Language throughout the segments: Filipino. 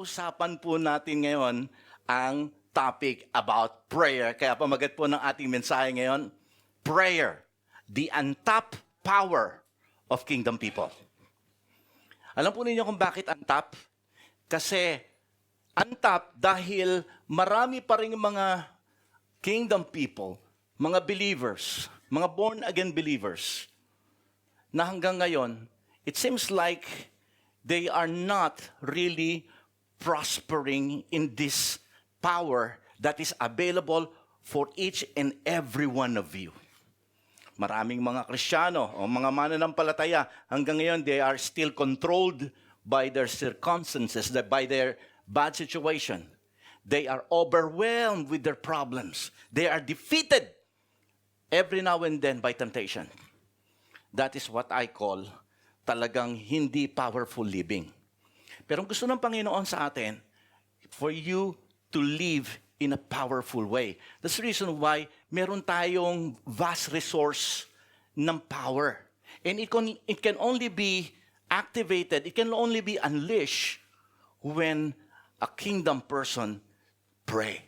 pag-uusapan po natin ngayon ang topic about prayer. Kaya pamagat po ng ating mensahe ngayon, prayer, the untapped power of kingdom people. Alam po ninyo kung bakit untapped? Kasi untapped dahil marami pa rin mga kingdom people, mga believers, mga born-again believers, na hanggang ngayon, it seems like they are not really prospering in this power that is available for each and every one of you. Maraming mga Kristiyano o mga mananampalataya, hanggang ngayon, they are still controlled by their circumstances, by their bad situation. They are overwhelmed with their problems. They are defeated every now and then by temptation. That is what I call talagang hindi powerful living. Pero gusto ng Panginoon sa atin, for you to live in a powerful way. That's the reason why meron tayong vast resource ng power. And it can only be activated, it can only be unleashed when a kingdom person pray.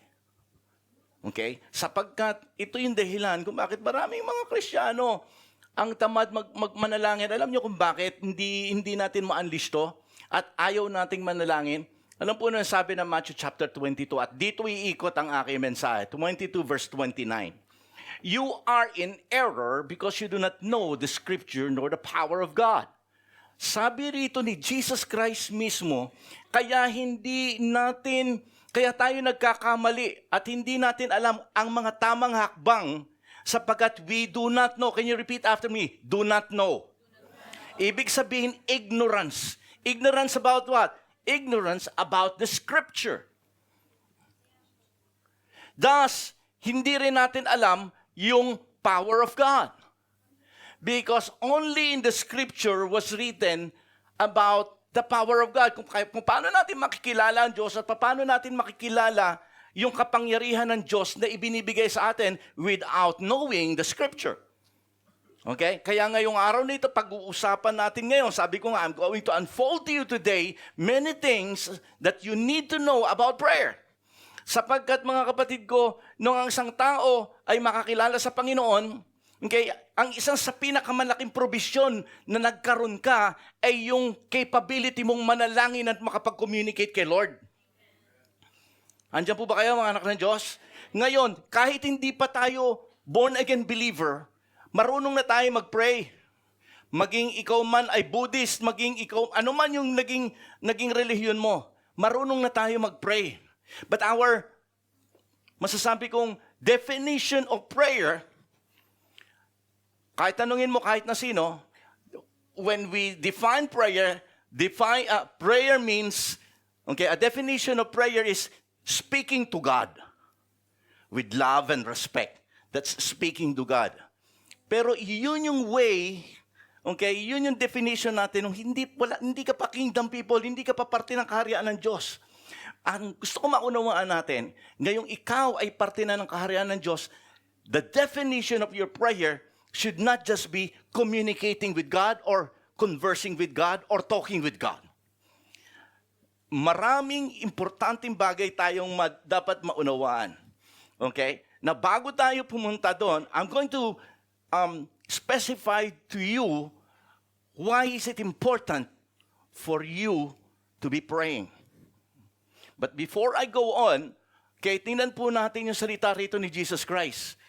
Okay? Sapagkat ito yung dahilan kung bakit maraming mga Kristiyano ang tamad magmanalangin. Alam niyo kung bakit hindi natin ma-unleash to at ayaw nating manalangin? Alam po na sabi ng Matthew chapter 22 at dito iikot ang aking mensahe. 22 verse 29. You are in error because you do not know the scripture nor the power of God. Sabi rito ni Jesus Christ mismo, kaya tayo nagkakamali at hindi natin alam ang mga tamang hakbang sapagkat we do not know. Can you repeat after me? Do not know. Ibig sabihin, ignorance. Ignorance about what? Ignorance about the scripture. Thus, hindi rin natin alam yung power of God. Because only in the scripture was written about the power of God. Kung paano natin makikilala ang Diyos at paano natin makikilala yung kapangyarihan ng Diyos na ibinibigay sa atin without knowing the scripture. Okay? Kaya ngayong araw na ito, pag-uusapan natin ngayon, sabi ko nga, I'm going to unfold to you today many things that you need to know about prayer. Sapagkat mga kapatid ko, nung ang isang tao ay makakilala sa Panginoon, okay, ang isang sa pinakamalaking probisyon na nagkaroon ka ay yung capability mong manalangin at makapag-communicate kay Lord. Andiyan po ba kayo mga anak ng Diyos? Ngayon, kahit hindi pa tayo born-again believer, marunong na tayo mag-pray. Maging ikaw man ay Buddhist, maging ikaw, ano man yung naging relihiyon mo, marunong na tayo mag-pray. But masasabi kong definition of prayer, kahit tanungin mo kahit na sino, when we define prayer, prayer means, okay, a definition of prayer is speaking to God with love and respect. That's speaking to God. Pero yun yung way, okay, yun yung definition natin nung hindi ka pa kingdom people, hindi ka pa parte ng kaharian ng Diyos. Ang gusto ko maunawaan natin, ngayong ikaw ay parte na ng kaharian ng Diyos, the definition of your prayer should not just be communicating with God or conversing with God or talking with God. Maraming importanteng bagay tayong dapat maunawaan. Okay? Na bago tayo pumunta doon, I'm going to specify to you why is it important for you to be praying. But before I go on, tingnan po natin yung salita rito ni Jesus Christ.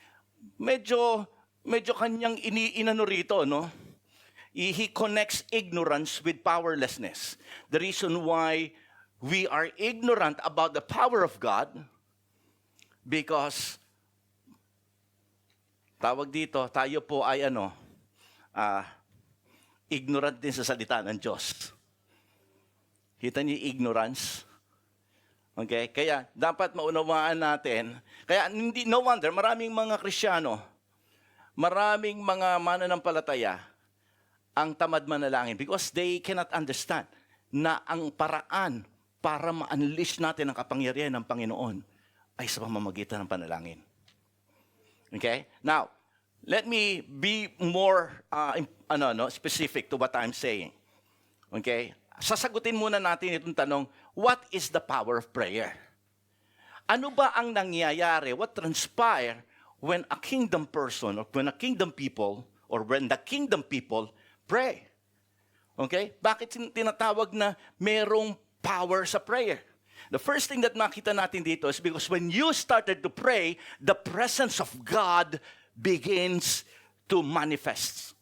Medyo kanyang inano rito, no? He connects ignorance with powerlessness. The reason why we are ignorant about the power of God because tawag dito, tayo po ay ignorant din sa salita ng Diyos. Kita niyo ignorance? Okay? Kaya dapat maunawaan natin. Kaya no wonder, maraming mga Kristiyano, maraming mga mananampalataya ang tamad manalangin because they cannot understand na ang paraan para ma-unleash natin ang kapangyarihan ng Panginoon ay sa pamamagitan ng panalangin. Okay? Now, let me be more specific to what I'm saying. Okay? sasagutin muna natin itong tanong, what is the power of prayer? Ano ba ang nangyayari? What transpire when a kingdom person or when a kingdom people or when the kingdom people pray? Okay? Bakit tinatawag na merong power sa prayer? The first thing that makita natin dito is because when you started to pray, the presence of God begins to manifest.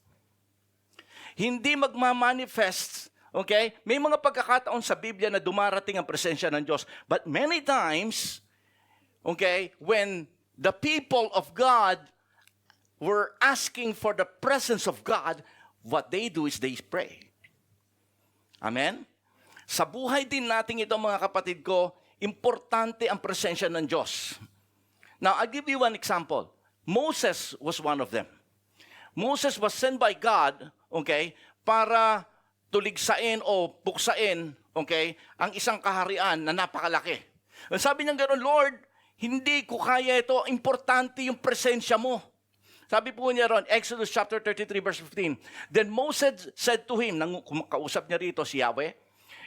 Hindi magmamanifest, okay? May mga pagkakataon sa Biblia na dumarating ang presensya ng Diyos. But many times, okay, when the people of God were asking for the presence of God, what they do is they pray. Amen? Sa buhay din natin ito, mga kapatid ko, importante ang presensya ng Diyos. Now, I'll give you one example. Moses was one of them. Moses was sent by God, okay, para tuligsain o buksain, okay, ang isang kaharian na napakalaki. Sabi niya gano'n, Lord, hindi ko kaya ito, importante yung presensya mo. Sabi po niya ron, Exodus chapter 33, verse 15. Then Moses said to him, nang kausap niya rito si Yahweh,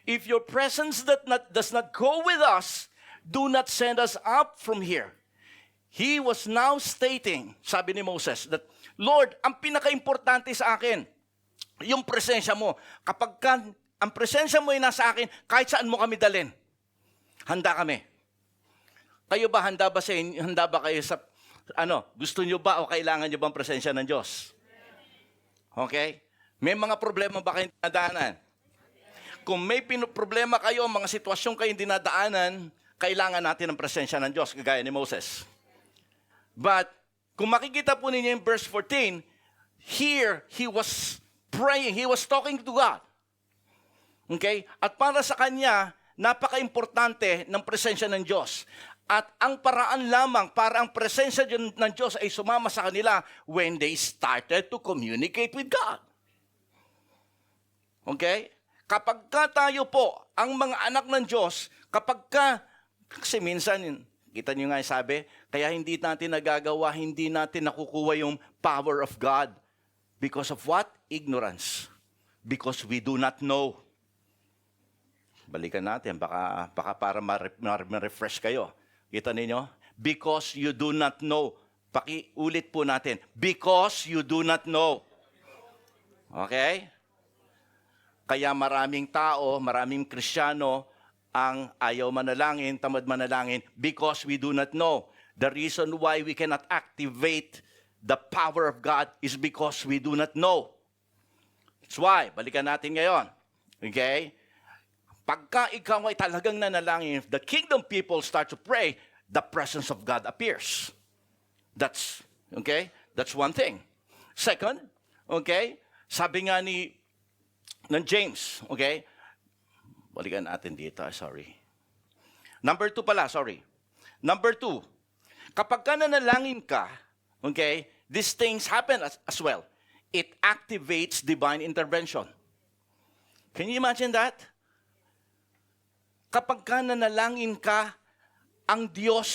if your presence does not go with us, do not send us up from here. He was now stating, sabi ni Moses, that, Lord, ang pinaka-importante sa akin, yung presensya mo. Kapag ang presensya mo ay nasa akin, kahit saan mo kami dalhin, handa kami. Kayo ba, handa ba kayo sa, gusto nyo ba o kailangan nyo bang presensya ng Diyos? Okay? May mga problema ba kayong dinadaanan? Kung may problema kayo, mga sitwasyon kayong dinadaanan, kailangan natin ng presensya ng Diyos, kagaya ni Moses. But, kung makikita po ninyo yung verse 14, here, he was praying, he was talking to God. Okay? At para sa kanya, napaka-importante ng presensya ng Diyos. At ang paraan lamang para ang presensya ng Diyos ay sumama sa kanila when they started to communicate with God. Okay? Kapag tayo po, ang mga anak ng Diyos, kasi minsan, kita nyo nga sabi, kaya hindi natin nagagawa, hindi natin nakukuha yung power of God. Because of what? Ignorance. Because we do not know. Balikan natin, baka para ma-refresh kayo. Kita ninyo? Because you do not know. Pakiulit po natin. Because you do not know. Okay? Kaya maraming tao, maraming Kristiyano ang ayaw manalangin, tamad manalangin, because we do not know. The reason why we cannot activate the power of God is because we do not know. That's why, balikan natin ngayon. Okay? Pagka ikaw ay talagang nanalangin, if the kingdom people start to pray, the presence of God appears. That's one thing. Second, okay, sabi nga ng James, okay? Balikan natin dito, sorry. Number 2 pala, sorry. Number 2, kapag ka nanalangin ka, okay, these things happen as well. It activates divine intervention. Can you imagine that? Kapag ka nanalangin ka, ang Diyos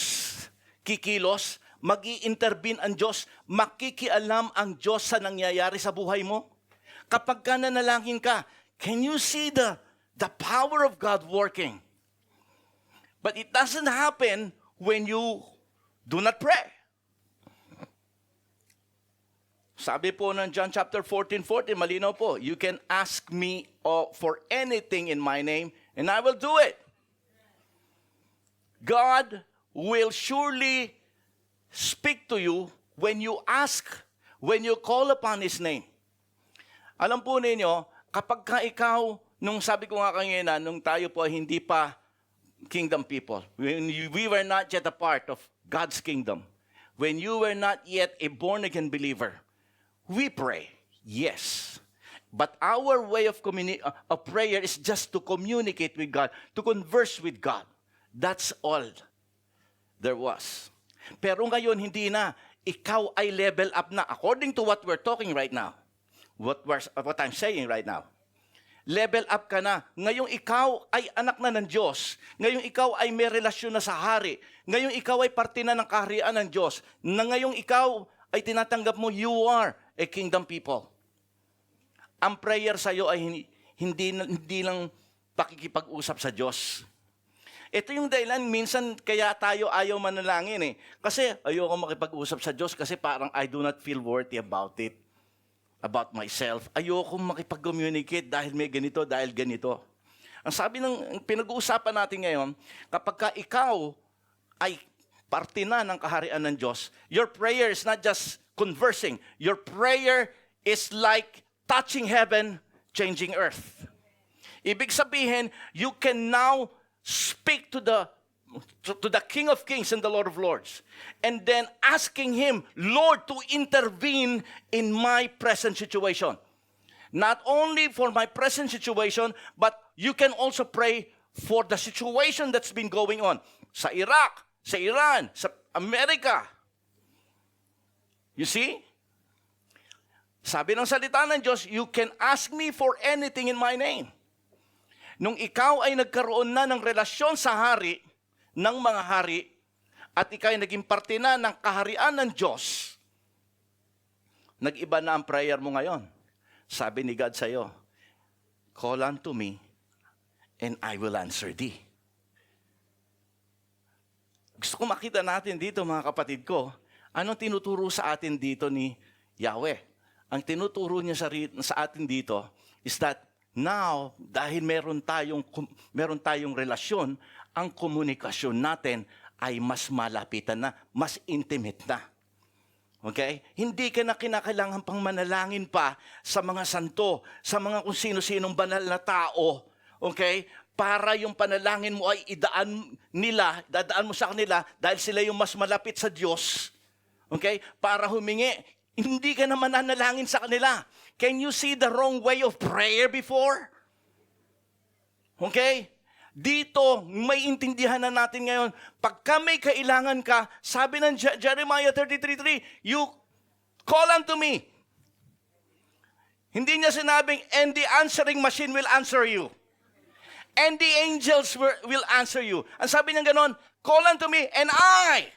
kikilos, mag-i-intervene ang Diyos, makikialam ang Diyos sa nangyayari sa buhay mo. Kapag ka nanalangin ka, can you see the power of God working? But it doesn't happen when you do not pray. Sabi po ng John chapter 14:14, malinaw po, you can ask me for anything in my name, and I will do it. God will surely speak to you when you ask, when you call upon His name. Alam po ninyo, kapag ka ikaw, nung sabi ko nga kanina, nung tayo po hindi pa kingdom people, when we were not yet a part of God's kingdom, when you were not yet a born-again believer, we pray, yes. But our way of prayer is just to communicate with God, to converse with God. That's all there was. Pero ngayon, hindi na. Ikaw ay level up na according to what we're talking right now. What I'm saying right now. Level up ka na. Ngayong ikaw ay anak na ng Diyos. Ngayong ikaw ay may relasyon na sa hari. Ngayong ikaw ay parte na ng kaharian ng Diyos. Na ngayong ikaw ay tinatanggap mo, you are a kingdom people. Ang prayer sa iyo ay hindi lang pakikipag-usap sa Diyos. Ito yung dahilan, minsan kaya tayo ayaw manalangin eh. Kasi ayoko makipag-usap sa Diyos kasi parang I do not feel worthy about it. About myself. Ayoko makipag-communicate dahil may ganito, dahil ganito. Ang sabi ng pinag-uusapan natin ngayon, kapag ka ikaw ay parte na ng kaharian ng Diyos, your prayer is not just conversing. Your prayer is like touching heaven, changing earth. Ibig sabihin, you can now speak to the King of Kings and the Lord of Lords. And then asking Him, Lord, to intervene in my present situation. Not only for my present situation, but you can also pray for the situation that's been going on. Sa Iraq, sa Iran, sa Amerika. You see? Sabi ng salita ng Diyos, you can ask me for anything in my name. Nung ikaw ay nagkaroon na ng relasyon sa hari, ng mga hari, at ikaw ay naging parte na ng kaharian ng Diyos, nag-iba na ang prayer mo ngayon. Sabi ni God sa iyo, call unto me, and I will answer thee. Gusto ko makita natin dito, mga kapatid ko, anong tinuturo sa atin dito ni Yahweh? Ang tinuturo niya sa atin dito is that now, dahil meron tayong relasyon, ang komunikasyon natin ay mas malapitan na, mas intimate na. Okay? Hindi ka na kinakailangan pang manalangin pa sa mga santo, sa mga kung sino-sinong banal na tao. Okay? Para yung panalangin mo ay dadaan mo sa kanila dahil sila yung mas malapit sa Diyos. Okay? Para humingi. Hindi ka naman nanalangin sa kanila. Can you see the wrong way of prayer before? Okay? Dito, may intindihan na natin ngayon. Pagka may kailangan ka, sabi ng Jeremiah 33:3, you call unto me. Hindi niya sinabing, and the answering machine will answer you. And the angels will answer you. Ang sabi niya ganon, call unto me, and I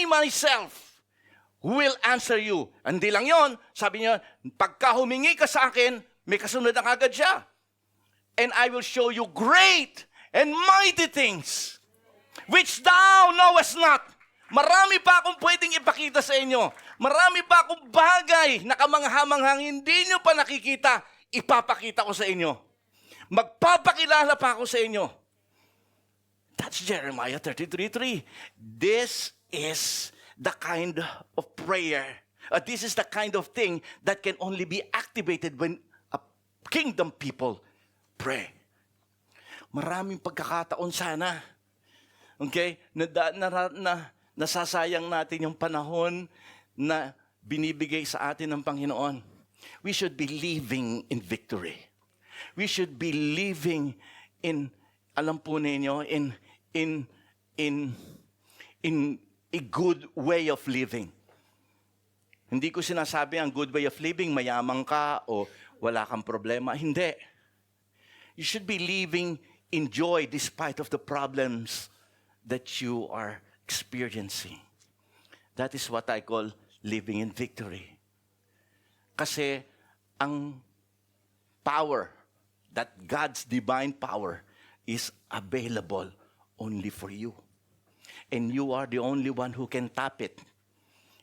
myself, will answer you. Hindi lang yon, sabi niya, pagka humingi ka sa akin, may kasunod na kagad siya. And I will show you great and mighty things, which thou knowest not. Marami pa akong pwedeng ipakita sa inyo. Marami pa akong bagay na kamanghamanghang hindi nyo pa nakikita, ipapakita ko sa inyo. Magpapakilala pa ako sa inyo. That's Jeremiah 33:3. This is the kind of prayer, this is the kind of thing that can only be activated when a kingdom people pray. Maraming pagkakataon sana. Okay? Nasasayang natin yung panahon na binibigay sa atin ng Panginoon. We should be living in victory. We should be living in, alam po ninyo, in a good way of living. Hindi ko sinasabi ang good way of living, mayaman ka o wala kang problema. Hindi. You should be living in joy despite of the problems that you are experiencing. That is what I call living in victory. Kasi ang power, that God's divine power is available only for you. And you are the only one who can tap it.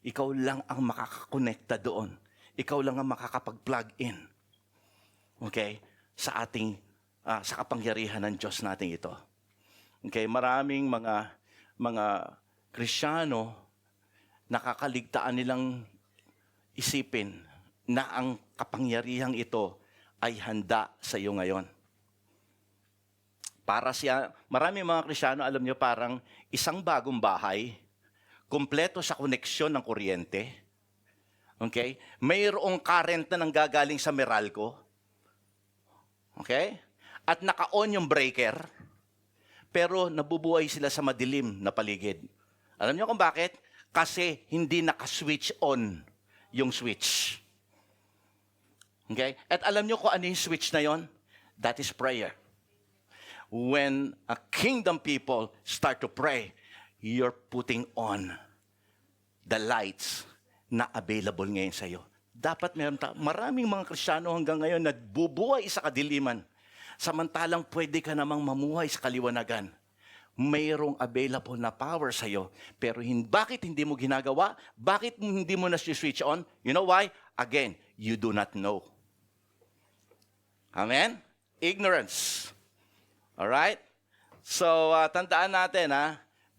Ikaw lang ang makakakonekta doon. Ikaw lang ang makakapag-plug in. Okay? Sa ating, sa kapangyarihan ng Diyos natin ito. Okay? Maraming mga Kristiyano, nakakaligtaan nilang isipin na ang kapangyarihang ito ay handa sa iyo ngayon. Maraming mga Kristiyano, alam niyo, parang isang bagong bahay, kumpleto sa koneksyon ng kuryente. Okay? Mayroong current na nanggagaling sa Meralco. Okay? At naka-on yung breaker, pero nabubuhay sila sa madilim na paligid. Alam niyo kung bakit? Kasi hindi naka-switch on yung switch. Okay? At alam niyo kung ano yung switch na yon? That is prayer. When a kingdom people start to pray, you're putting on the lights na available ngayon sa iyo. Dapat maraming mga Kristiyano hanggang ngayon nagbubuhay sa kadiliman. Samantalang pwede ka namang mamuhay sa kaliwanagan. Mayroong available na power sa iyo. Pero bakit hindi mo ginagawa? Bakit hindi mo na-switch on? You know why? Again, you do not know. Amen? Ignorance. Alright? So, tandaan natin,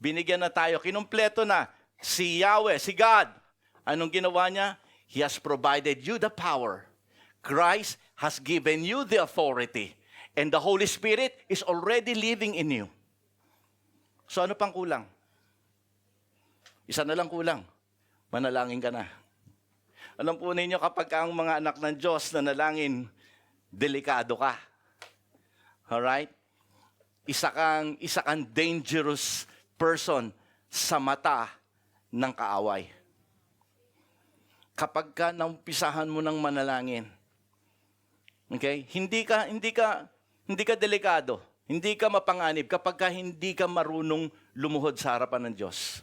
binigyan na tayo, kinumpleto na si Yahweh, si God. Anong ginawa niya? He has provided you the power. Christ has given you the authority. And the Holy Spirit is already living in you. So ano pang kulang? Isa na lang kulang. Manalangin ka na. Alam po ninyo kapag ang mga anak ng Diyos na nalangin, delikado ka. Alright? Isa kang dangerous person sa mata ng kaaway. Kapag ka naumpisahan mo ng manalangin, okay? Hindi ka delikado. Hindi ka mapanganib kapag ka hindi ka marunong lumuhod sa harapan ng Diyos.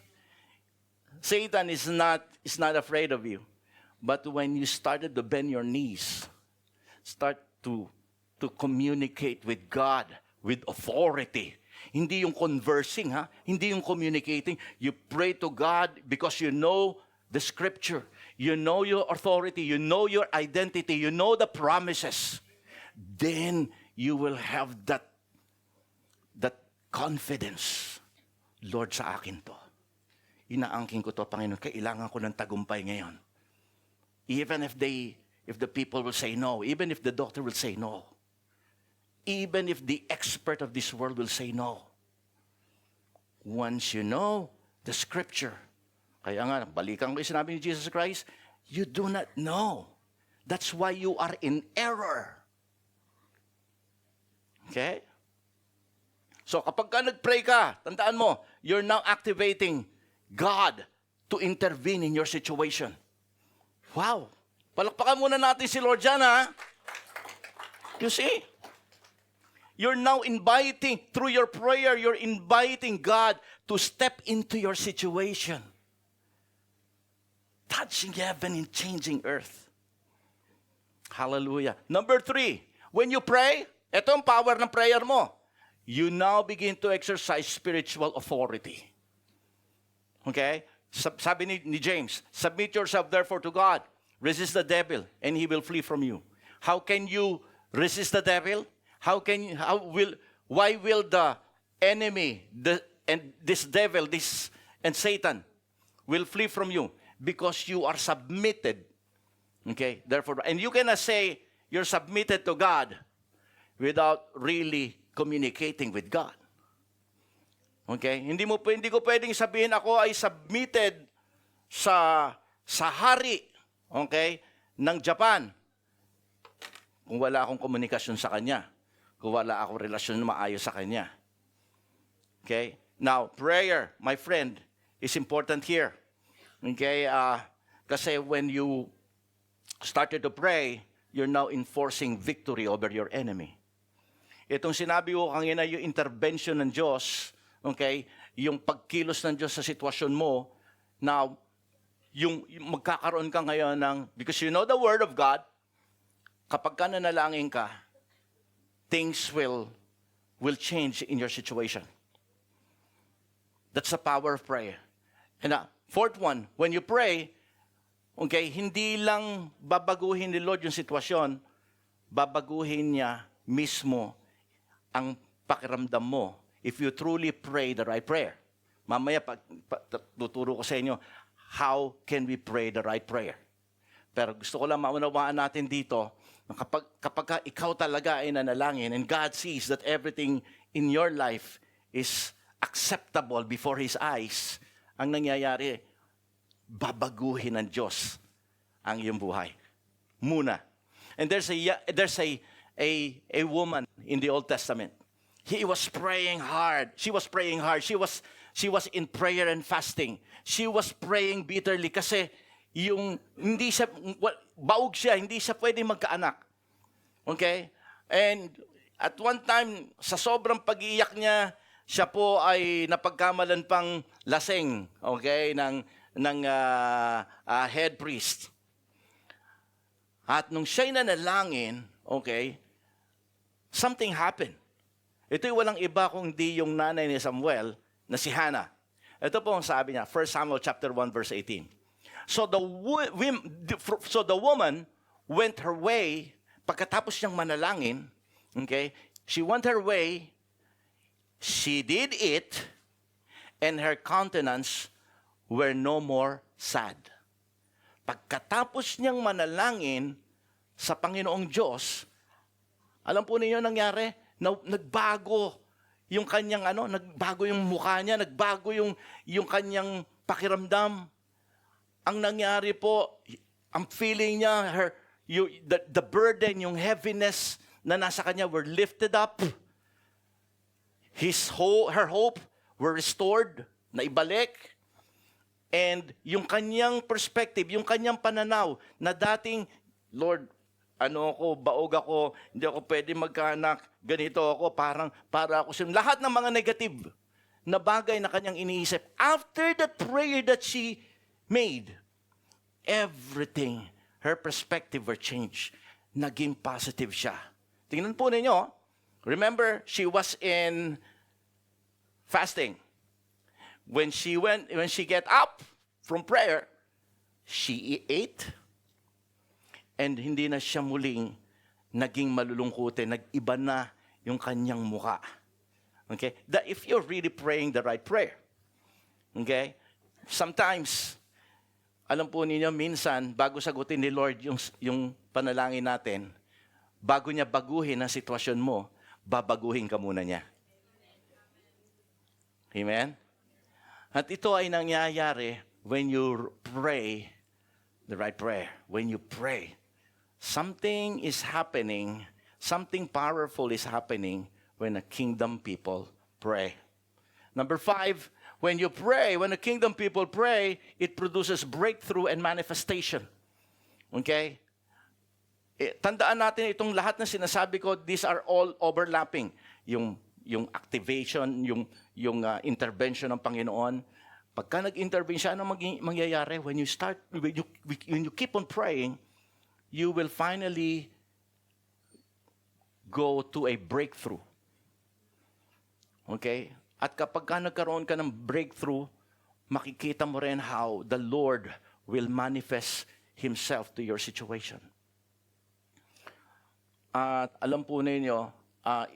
Satan is not afraid of you. But when you started to bend your knees, start to communicate with God with authority. Hindi yung conversing, Hindi yung communicating. You pray to God because you know the scripture. You know your authority. You know your identity. You know the promises. Then you will have that confidence. Lord, sa akin to. Inaangkin ko to, Panginoon. Kailangan ko ng tagumpay ngayon. Even if the people will say no. Even if the doctor will say no. Even if the expert of this world will say no. Once you know the scripture. Kaya nga, balikan ko yung sinabi ni Jesus Christ, you do not know. That's why you are in error. Okay? So kapag ka nag-pray ka, tandaan mo, you're now activating God to intervene in your situation. Wow! Palakpakan muna natin si Lord dyan, You see? You're now inviting, through your prayer, you're inviting God to step into your situation. Touching heaven and changing earth. Hallelujah. Number 3, when you pray, ito ang power ng prayer mo. You now begin to exercise spiritual authority. Okay? Sabi ni James, submit yourself therefore to God. Resist the devil, and he will flee from you. How can you resist the devil? Why will the enemy, this devil, and Satan will flee from you? Because you are submitted. Okay? Therefore, and you cannot say you're submitted to God without really communicating with God. Okay? Hindi ko pwedeng sabihin ako ay submitted sa hari, okay, ng Japan kung wala akong komunikasyon sa kanya, kung wala akong relasyon na maayos sa kanya. Okay? Now, prayer, my friend, is important here. Okay? Kasi when you started to pray, you're now enforcing victory over your enemy. Itong sinabi ko kanina, yung intervention ng Diyos, okay, yung pagkilos ng Diyos sa sitwasyon mo, now, yung magkakaroon ka ngayon because you know the Word of God, kapag ka nanalangin ka, things will change in your situation. That's the power of prayer. And fourth one, when you pray, okay, hindi lang babaguhin ni Lord yung sitwasyon, babaguhin niya mismo ang pakiramdam mo if you truly pray the right prayer. Mamaya, tuturo ko sa inyo, how can we pray the right prayer? Pero gusto ko lang maunawaan natin dito, kapag ikaw talaga ay nanalangin and God sees that everything in your life is acceptable before His eyes, ang nangyayari, babaguhin ng Diyos ang iyong buhay. Muna. And there's a woman in the Old Testament. He was praying hard. She was praying hard. She was in prayer and fasting. She was praying bitterly kasi baog siya, hindi siya pwedeng magkaanak. Okay? And at one time, sa sobrang pag-iiyak niya, siya po ay napagkamalan pang lasing, okay, ng head priest. At nung siya'y nanalangin, okay, something happened. Ito'y walang iba kundi yung nanay ni Samuel na si Hannah. Ito po ang sabi niya, 1 Samuel chapter 1 verse 18. So the woman went her way, pagkatapos niyang manalangin, okay, she went her way, she did it, and her countenance were no more sad. Pagkatapos niyang manalangin sa Panginoong Diyos, alam po ninyo nangyari, nagbago yung kanyang nagbago yung mukha niya, nagbago yung kanyang pakiramdam. Ang nangyari po, ang feeling niya, the burden, yung heaviness na nasa kanya were lifted up. Her hope were restored, naibalik. And yung kanyang perspective, yung kanyang pananaw na dating, Lord, baog ako, hindi ako pwede magkaanak, ganito ako, para ako lahat ng mga negative na bagay na kanyang iniisip. After that prayer that she made, everything, her perspective were changed. Naging positive siya. Tingnan po ninyo, remember, she was in fasting. When she get up from prayer, she ate, and hindi na siya muling naging malulungkutin, nag-iba na yung kanyang muka. Okay? That if you're really praying the right prayer. Okay? Sometimes, alam po ninyo, minsan, bago sagutin ni Lord yung panalangin natin, bago niya baguhin ang sitwasyon mo, babaguhin ka muna niya. Amen? At ito ay nangyayari when you pray the right prayer. When you pray, something is happening, something powerful is happening when a kingdom people pray. Number 5, when you pray, when the kingdom people pray, it produces breakthrough and manifestation. Okay? Tandaan natin itong lahat na sinasabi ko, these are all overlapping. Yung activation, yung intervention ng Panginoon. Pagka nag-intervene siya, ano mangyayari? When you keep on praying, you will finally go to a breakthrough. Okay? At kapag nagkaroon ka ng breakthrough, makikita mo rin how the Lord will manifest Himself to your situation. At alam po ninyo,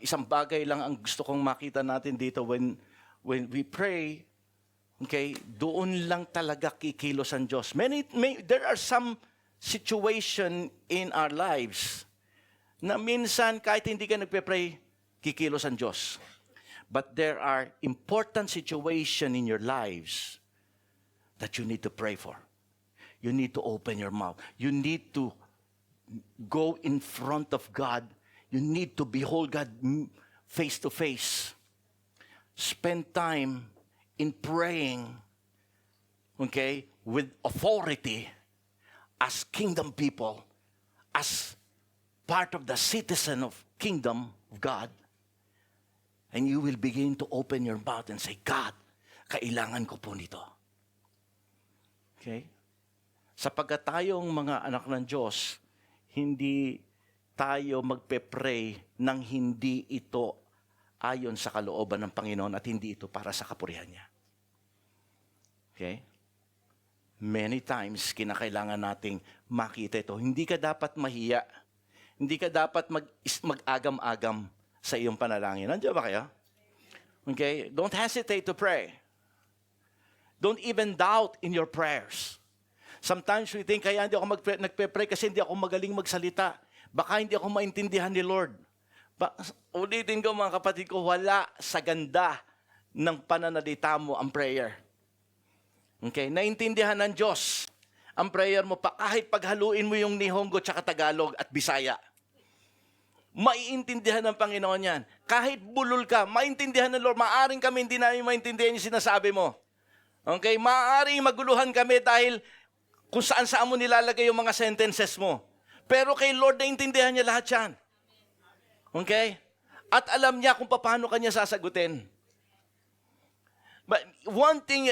isang bagay lang ang gusto kong makita natin dito when we pray, okay, doon lang talaga kikilos ang Diyos. There are some situation in our lives na minsan kahit hindi ka nagpe-pray, kikilos ang Diyos. But there are important situation in your lives that you need to pray for. You need to open your mouth. You need to go in front of God. You need to behold God face to face. Spend time in praying, okay, with authority as kingdom people, as part of the citizen of kingdom of God. And you will begin to open your mouth and say, God, kailangan ko po nito. Okay? Sapagkat tayong mga anak ng Diyos, hindi tayo magpe-pray nang hindi ito ayon sa kalooban ng Panginoon at hindi ito para sa kapurihan niya. Okay? Many times, kinakailangan nating makita ito. Hindi ka dapat mahiya. Hindi ka dapat mag-agam-agam sa iyong panalangin. Nandiyan ba kayo? Okay? Don't hesitate to pray. Don't even doubt in your prayers. Sometimes we think, kaya hindi ako nagpe-pray kasi hindi ako magaling magsalita. Baka hindi ako maintindihan ni Lord. Ulitin ko mga kapatid ko, wala sa ganda ng pananalita mo ang prayer. Okay? Naintindihan ng Diyos ang prayer mo pa kahit paghaluin mo yung Nihongo tsaka Tagalog at Bisaya. Maiintindihan ng Panginoon yan. Kahit bulol ka, maintindihan ng Lord. Maaring kami hindi namin maintindihan yung sinasabi mo. Okay? Maaring maguluhan kami dahil kung saan-saan mo nilalagay yung mga sentences mo. Pero kay Lord, naintindihan niya lahat yan. Okay? At alam niya kung paano kanya sasagutin. But one thing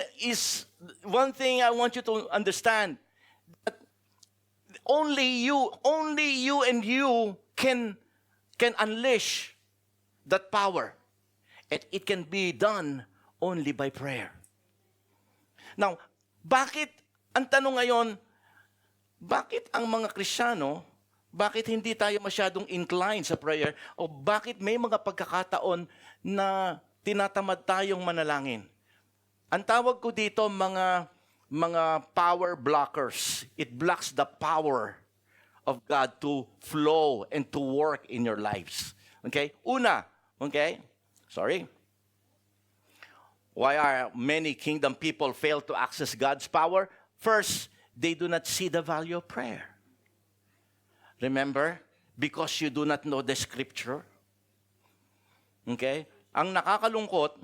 I want you to understand, that only you and you can unleash that power. And it can be done only by prayer. Now, ang tanong ngayon, bakit ang mga Kristiyano, bakit hindi tayo masyadong inclined sa prayer? O bakit may mga pagkakataon na tinatamad tayong manalangin? Ang tawag ko dito, mga power blockers. It blocks the power of God to flow and to work in your lives. Okay? Una, okay? Sorry. Why are many kingdom people fail to access God's power? First, they do not see the value of prayer. Remember? Because you do not know the scripture. Okay? Ang nakakalungkot,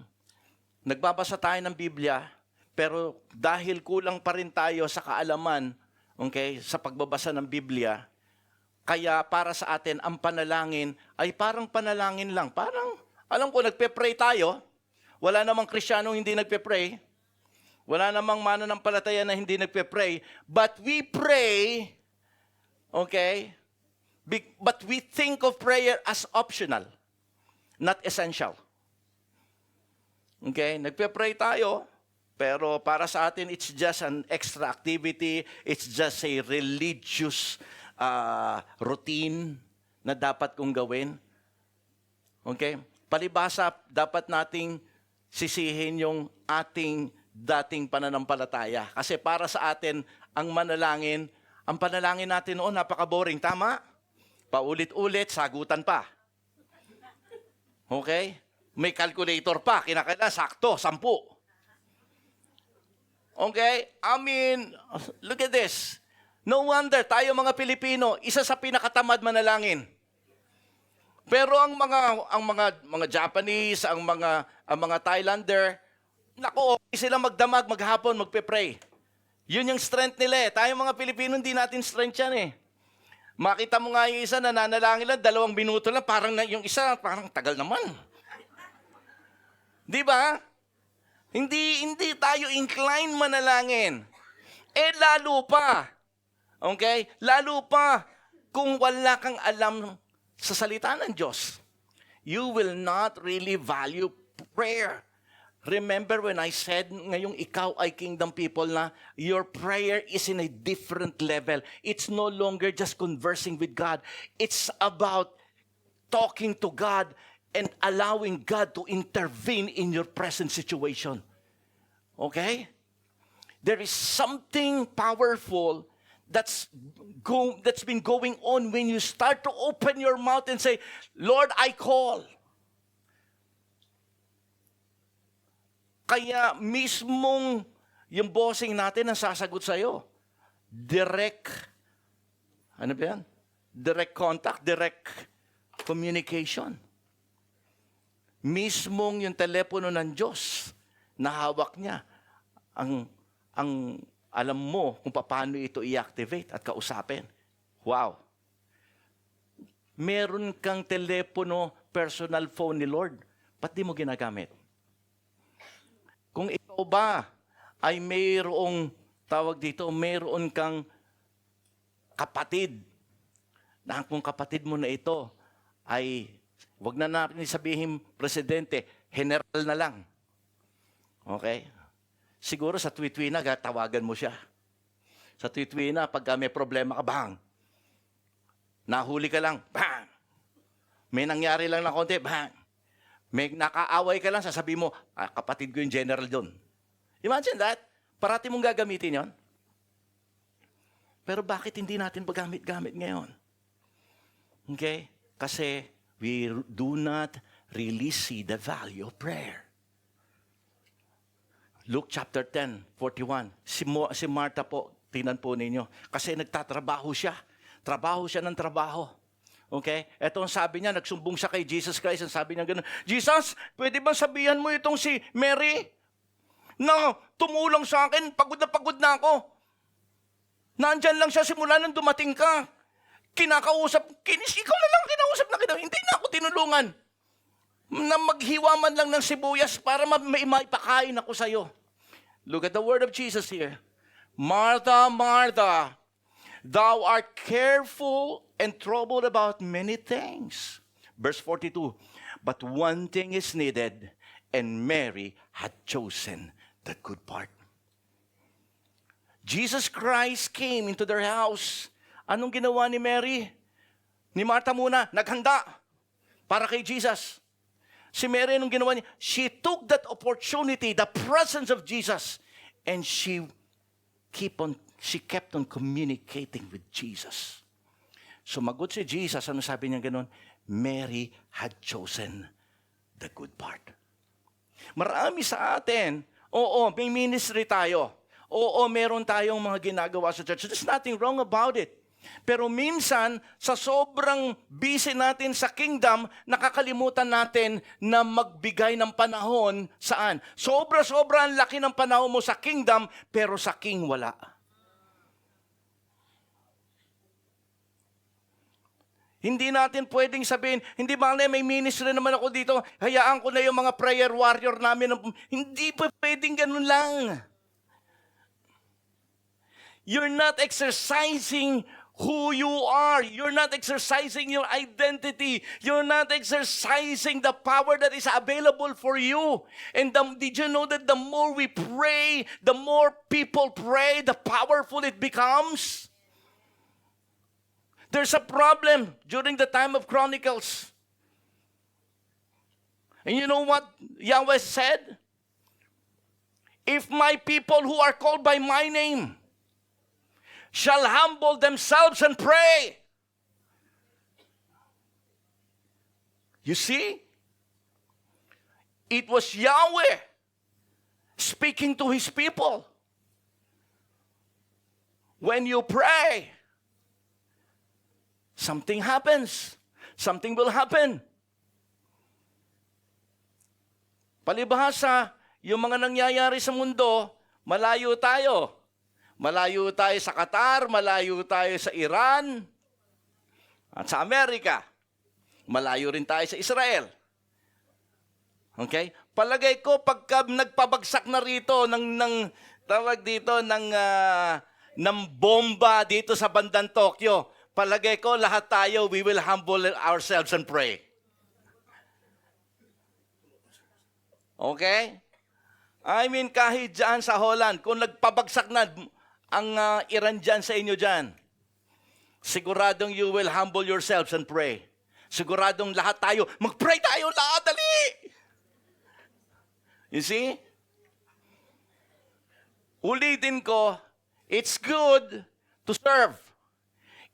nagbabasa tayo ng Biblia, pero dahil kulang pa rin tayo sa kaalaman, okay, sa pagbabasa ng Biblia, kaya para sa atin, ang panalangin ay parang panalangin lang. Parang, alam ko, nagpe-pray tayo. Wala namang Kristiyanong hindi nagpe-pray. Wala namang mananampalataya na hindi nagpe-pray. But we pray, okay, but we think of prayer as optional, not essential. Okay, nagpe-pray tayo, pero para sa atin, it's just an extra activity. It's just a religious routine na dapat kong gawin. Okay? Palibhasa, dapat nating sisihin yung ating dating pananampalataya. Kasi para sa atin, ang panalangin natin noon, napaka-boring. Tama? Paulit-ulit, sagutan pa. Okay? May calculator pa, kinakailangan sakto, 10. Okay? I mean, look at this. No wonder, tayo mga Pilipino, isa sa pinakatamad manalangin. Pero ang mga Japanese, ang mga Thailander, nako, okay sila magdamag, maghapon, magpe-pray. Yun yung strength nila eh. Tayo mga Pilipino, hindi natin strength yan eh. Makita mo nga yung isa, nananalangin lang, 2 minuto lang, parang yung isa, parang tagal naman. Di ba? Hindi tayo inclined manalangin. Eh, lalo pa. Okay? Lalo pa kung wala kang alam sa salita ng Diyos. You will not really value prayer. Remember when I said, ngayong ikaw ay kingdom people na, your prayer is in a different level. It's no longer just conversing with God. It's about talking to God and allowing God to intervene in your present situation. Okay? There is something powerful that's been going on when you start to open your mouth and say, Lord, I call. Kaya mismong yung bossing natin ang sasagot sa'yo. Direct contact, direct communication. Mismong yung telepono ng Diyos na hawak niya, ang alam mo kung paano ito i-activate at kausapin. Wow. Meron kang telepono, personal phone ni Lord. Ba't di mo ginagamit? Kung ikaw ba ay mayroong, mayroon kang kapatid, na kung kapatid mo na ito ay, wag na natin sabihin presidente, general na lang. Okay? Siguro sa tweet-tweet tawagan mo siya. Sa tweet-tweet pag may problema ka, bang. Nahuli ka lang, bang. May nangyari lang na konti, bang. May nakaaway ka lang, sasabihin mo, kapatid ko yung general doon. Imagine that. Parati mong gagamitin yon. Pero bakit hindi natin magamit-gamit ngayon? Okay? Kasi we do not really see the value of prayer. Luke chapter 10:41. Si Martha po, tingnan po ninyo. Kasi nagtatrabaho siya. Trabaho siya ng trabaho. Okay? Ito ang sabi niya, nagsumbong siya kay Jesus Christ. Ang sabi niya gano'n, Jesus, pwede ba sabihan mo itong si Mary? Na tumulong sa akin, pagod na ako. Nandyan lang siya simula nang dumating ka. Kinakausap, ikaw na lang kinausap na kita. Hindi na ako tinulungan. Na maghiwa man lang ng sibuyas para maipakain ako sa'yo. Look at the word of Jesus here. Martha, Martha, Thou art careful and troubled about many things. Verse 42, but one thing is needed, and Mary had chosen the good part. Jesus Christ came into their house. Anong ginawa ni Mary? Ni Martha muna, naghanda para kay Jesus. Si Mary, anong ginawa niya? She took that opportunity, the presence of Jesus, and she kept on communicating with Jesus. Sumagot si Jesus, ano sabi niya ganun? Mary had chosen the good part. Marami sa atin, oo, may ministry tayo. Oo, meron tayong mga ginagawa sa church. There's nothing wrong about it. Pero minsan, sa sobrang busy natin sa kingdom, nakakalimutan natin na magbigay ng panahon saan? Sobra-sobra ang laki ng panahon mo sa kingdom, pero sa king wala. Hindi natin pwedeng sabihin, hindi ba may ministry naman ako dito, hayaan ko na yung mga prayer warrior namin. Hindi pa pwedeng ganun lang. You're not exercising who you are. You're not exercising your identity. You're not exercising the power that is available for you. And did you know that the more we pray, the more people pray, the powerful it becomes? There's a problem during the time of Chronicles. And you know what Yahweh said? If my people who are called by my name shall humble themselves and pray. You see? It was Yahweh speaking to His people. When you pray, something happens. Something will happen. Palibhasa, yung mga nangyayari sa mundo, malayo tayo. Malayo tayo sa Qatar, malayo tayo sa Iran, at sa Amerika. Malayo rin tayo sa Israel. Okay? Palagay ko, pagka nagpabagsak na rito ng bomba dito sa bandang Tokyo, palagay ko, lahat tayo, we will humble ourselves and pray. Okay? I mean, kahit dyan sa Holland, kung nagpabagsak na ang Iran dyan sa inyo dyan, siguradong you will humble yourselves and pray. Siguradong lahat tayo, mag-pray tayo lahat, dali! You see? Ulitin ko, it's good to serve.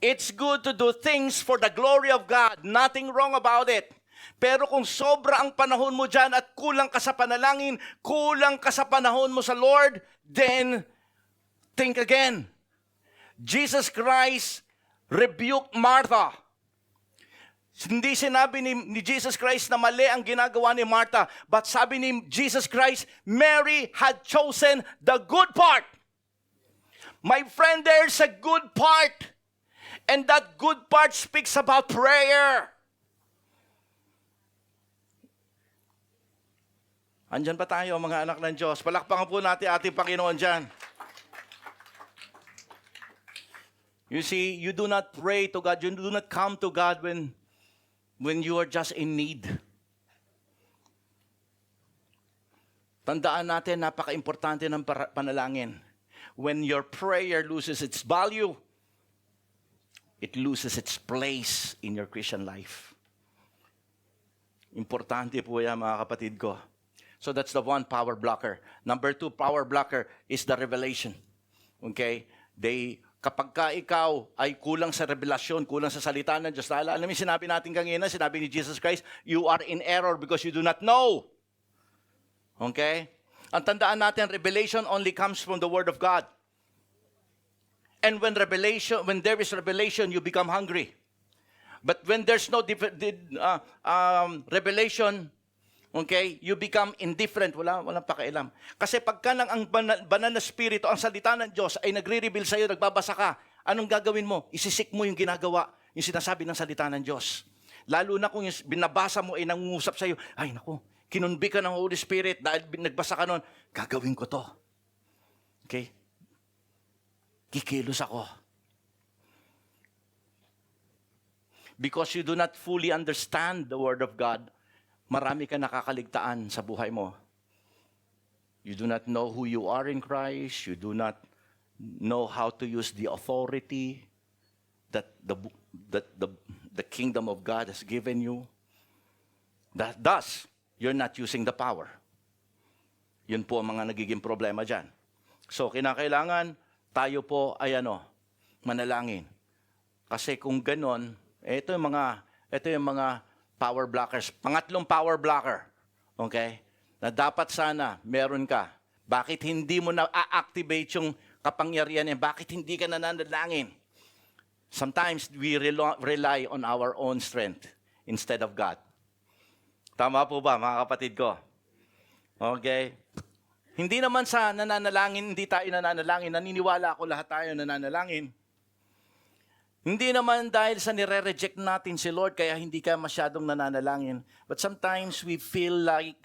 It's good to do things for the glory of God. Nothing wrong about it. Pero kung sobra ang panahon mo dyan at kulang ka sa panalangin, kulang ka sa panahon mo sa Lord, then think again. Jesus Christ rebuked Martha. Hindi sinabi ni Jesus Christ na mali ang ginagawa ni Martha, but sabi ni Jesus Christ, Mary had chosen the good part. My friend, there's a good part. And that good part speaks about prayer. Andyan ba tayo, mga anak ng Diyos? Palakpakan po natin ating Panginoon dyan. You see, you do not pray to God. You do not come to God when you are just in need. Tandaan natin, napaka-importante ng panalangin. When your prayer loses its value, it loses its place in your Christian life. Importante po yan, mga kapatid ko. So that's the one power blocker. Number 2 power blocker is the revelation. Okay? Kapag ka ikaw ay kulang sa revelasyon, kulang sa salita ng Diyos, alam mo sinabi natin kanina, sinabi ni Jesus Christ, you are in error because you do not know. Okay? Ang tandaan natin, revelation only comes from the Word of God. And when there is revelation, you become hungry. But when there's no revelation, okay, you become indifferent. Walang pakialam. Kasi pagka lang ang banal na spirito, ang salita ng Diyos ay nagre-reveal sa iyo, nagbabasa ka, anong gagawin mo? Isisik mo yung ginagawa, yung sinasabi ng salita ng Diyos. Lalo na kung yung binabasa mo ay nangungusap sa iyo, ay naku, kinunbi ka ng Holy Spirit dahil nagbasa ka nun, gagawin ko to. Okay? Kikilos ako. Because you do not fully understand the Word of God, marami ka nakakaligtaan sa buhay mo. You do not know who you are in Christ. You do not know how to use the authority that the kingdom of God has given you. Thus, you're not using the power. Yun po ang mga nagiging problema dyan. So, kinakailangan tayo po ay manalangin. Kasi kung ganon, ito yung mga power blockers. Pangatlong power blocker. Okay? Na dapat sana meron ka. Bakit hindi mo na-activate yung kapangyarihan niya? Bakit hindi ka nananalangin? Sometimes we rely on our own strength instead of God. Tama po ba, mga kapatid ko? Okay? Hindi naman sa nananalangin, hindi tayo nananalangin. Naniniwala ako lahat tayo nananalangin. Hindi naman dahil sa nire-reject natin si Lord, kaya hindi ka masyadong nananalangin. But sometimes we feel like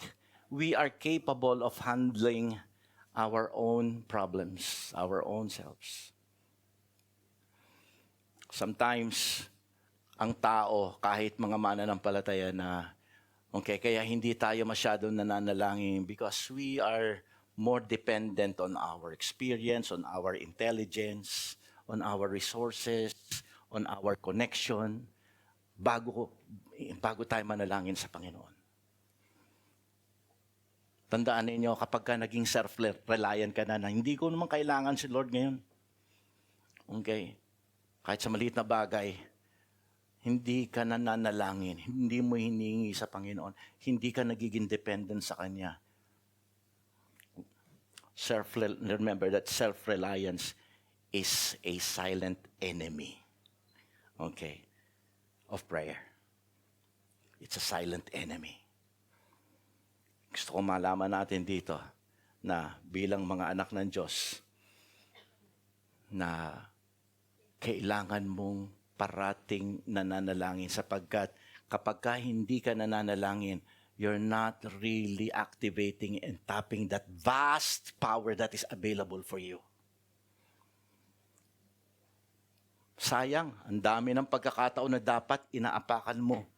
we are capable of handling our own problems, our own selves. Sometimes, ang tao, kahit mga mananampalataya na, okay, kaya hindi tayo masyadong nananalangin because we are more dependent on our experience, on our intelligence, on our resources, on our connection, bago tayo manalangin sa Panginoon. Tandaan ninyo, kapag ka naging self-reliant ka na hindi ko naman kailangan si Lord ngayon. Okay? Kahit sa maliit na bagay, hindi ka nananalangin, hindi mo hiningi sa Panginoon, hindi ka nagiging dependent sa Kanya. Remember that self-reliance is a silent enemy. Okay? Of prayer. It's a silent enemy. Gusto ko malaman natin dito na bilang mga anak ng Diyos na kailangan mong parating nananalangin sapagkat kapag ka hindi ka nananalangin, you're not really activating and tapping that vast power that is available for you. Sayang, ang dami ng pagkakataon na dapat inaapakan mo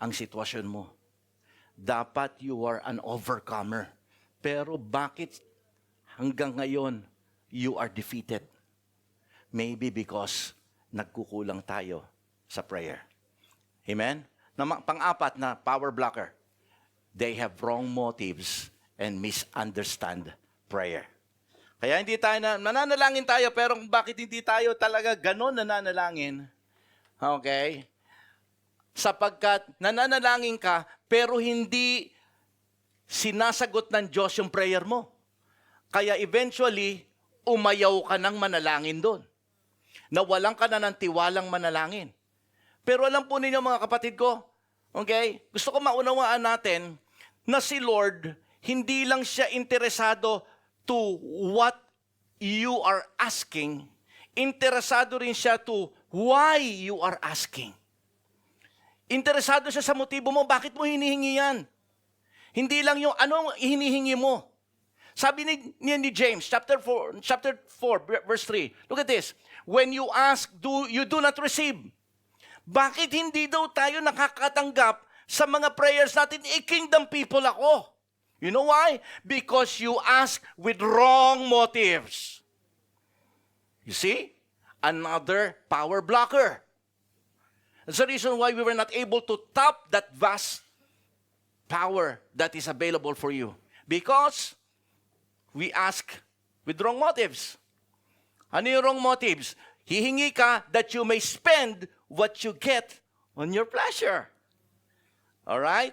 ang sitwasyon mo. Dapat you are an overcomer. Pero bakit hanggang ngayon you are defeated? Maybe because nagkukulang tayo sa prayer. Amen? Pang-apat na power blocker. They have wrong motives and misunderstand prayer. Kaya hindi tayo nananalangin tayo, pero bakit hindi tayo talaga ganon nananalangin? Okay? Sapagkat nananalangin ka, pero hindi sinasagot ng Diyos yung prayer mo. Kaya eventually, umayaw ka ng manalangin doon. Nawalan ka na ng tiwalang manalangin. Pero alam po ninyo mga kapatid ko, okay? Gusto ko maunawaan natin na si Lord, hindi lang siya interesado to what you are asking, interesado rin siya to why you are asking. Interesado siya sa motibo mo, bakit mo hinihingi yan? Hindi lang yung anong hinihingi mo. Sabi ni James, chapter 4, verse 3. Look at this. When you ask, you do not receive. Bakit hindi daw tayo nakakatanggap sa mga prayers natin? Kingdom people ako. You know why? Because you ask with wrong motives. You see? Another power blocker. That's the reason why we were not able to tap that vast power that is available for you. Because we ask with wrong motives. Ano yung wrong motives? Hihingi ka that you may spend what you get on your pleasure. Alright?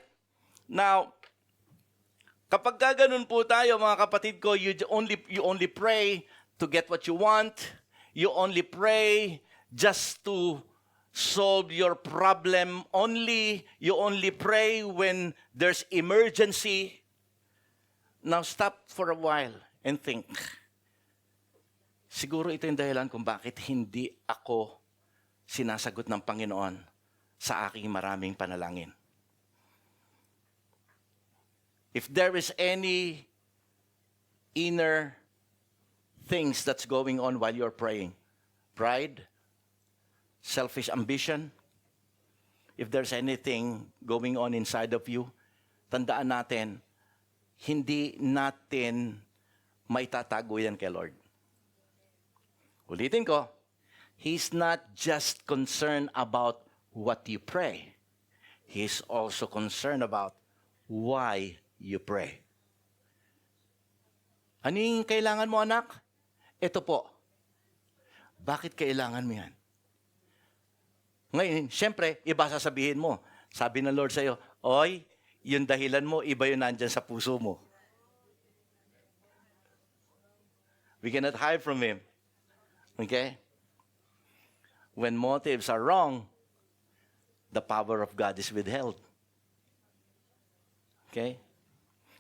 Now, kapag ganun po tayo, mga kapatid ko, you only pray to get what you want. You only pray just to solve your problem only. You only pray when there's emergency. Now, stop for a while and think. Siguro ito yung dahilan kung bakit hindi ako sinasagot ng Panginoon sa aking maraming panalangin. If there is any inner things that's going on while you're praying, pride, selfish ambition, if there's anything going on inside of you, tandaan natin, hindi natin maitatago yan kay Lord. Ulitin ko, He's not just concerned about what you pray. He's also concerned about why you pray. Ano yung kailangan mo, anak? Ito po. Bakit kailangan mo yan? Ngayon, siyempre, iba sasabihin mo. Sabi ng Lord sa'yo, oy, yung dahilan mo, iba yung nandyan sa puso mo. We cannot hide from Him. Okay? When motives are wrong, the power of God is withheld. Okay?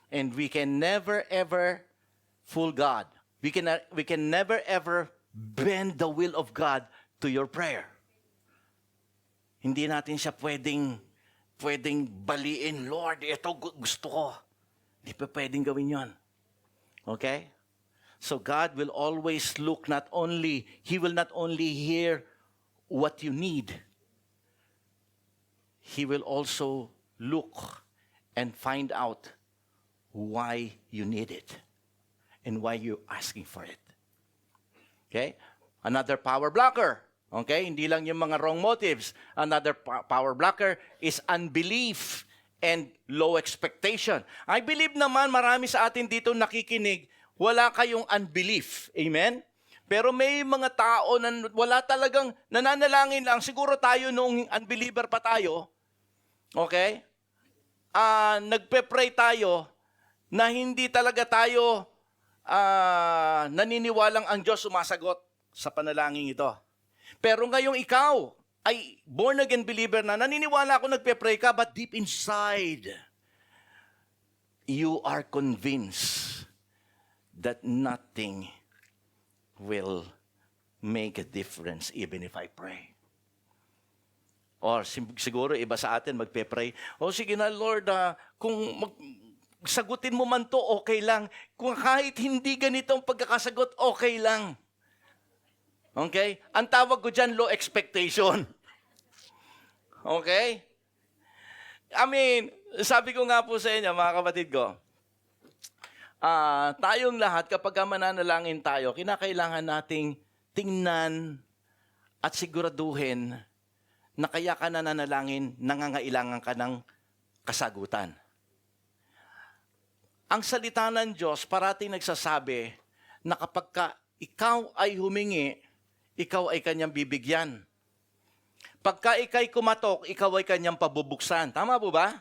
And we can never, ever fool God. We can never, ever bend the will of God to your prayer. Hindi natin siya pwedeng baliin, Lord, ito gusto ko. Hindi pa pwedeng gawin yon. Okay? So God will always look He will not only hear what you need, He will also look and find out why you need it and why you're asking for it. Okay? Another power blocker. Okay? Hindi lang yung mga wrong motives. Another power blocker is unbelief and low expectation. I believe naman marami sa atin dito nakikinig, wala kayong unbelief. Amen? Pero may mga tao na wala talagang nananalangin lang. Siguro tayo noong unbeliever pa tayo, okay? Nagpe-pray tayo na hindi talaga tayo naniniwalang ang Diyos sumasagot sa panalangin ito. Pero ngayong ikaw ay born-again believer na, naniniwala ako nagpe-pray ka, but deep inside, you are convinced that nothing will make a difference even if I pray. Or siguro iba sa atin magpe-pray, sige na Lord, kung sagutin mo man to, okay lang. Kung kahit hindi ganito ang pagkakasagot, okay lang. Okay? Ang tawag ko dyan, low expectation. Okay? I mean, sabi ko nga po sa inyo, mga kapatid ko, tayong lahat, kapag mananalangin tayo, kinakailangan nating tingnan at siguraduhin na kaya ka nananalangin, nangangailangan ka ng kasagutan. Ang salita ng Diyos parating nagsasabi na kapag ikaw ay humingi, ikaw ay kanyang bibigyan. Pagka ikay kumatok, ikaw ay kanyang pabubuksan. Tama po ba?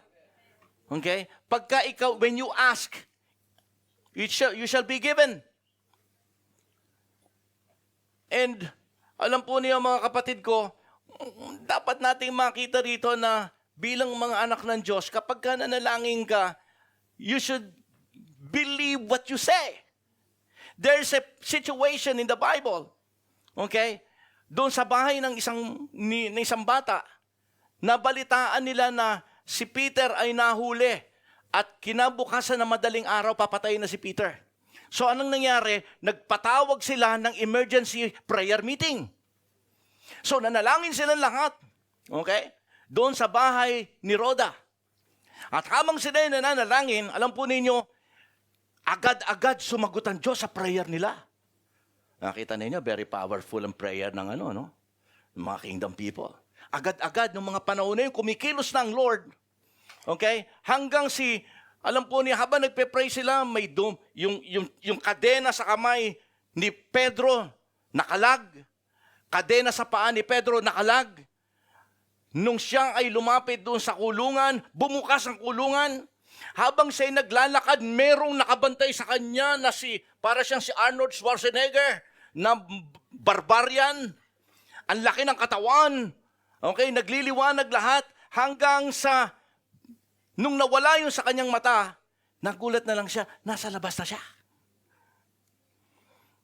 Okay? Pagka ikaw, when you ask, you shall be given. And alam po niyo mga kapatid ko, dapat nating makita rito na bilang mga anak ng Diyos, kapag ka nanalangin ka, you should believe what you say. There's a situation in the Bible, okay? Doon sa bahay ng isang bata, nabalitaan nila na si Peter ay nahuli at kinabukasan na madaling araw, papatayin na si Peter. So anong nangyari? Nagpatawag sila ng emergency prayer meeting. So nanalangin silang lahat, okay? Doon sa bahay ni Rhoda. At habang sila nananalangin, alam po ninyo, agad-agad sumagot ang Diyos sa prayer nila. Nakita ninyo, very powerful ang prayer ng ng mga kingdom people. Agad-agad, ng mga panahon na yun, kumikilos na ang Lord. Okay? Hanggang alam po niya, habang nagpe-pray sila, may yung kadena sa kamay ni Pedro, nakalag. Kadena sa paa ni Pedro, nakalag. Nung siya ay lumapit doon sa kulungan, bumukas ang kulungan. Habang siya'y naglalakad, merong nakabantay sa kanya na para siyang si Arnold Schwarzenegger, na barbarian. Ang laki ng katawan. Okay, nagliliwanag lahat hanggang nung nawala yung sa kanyang mata, nagulat na lang siya, nasa labas na siya.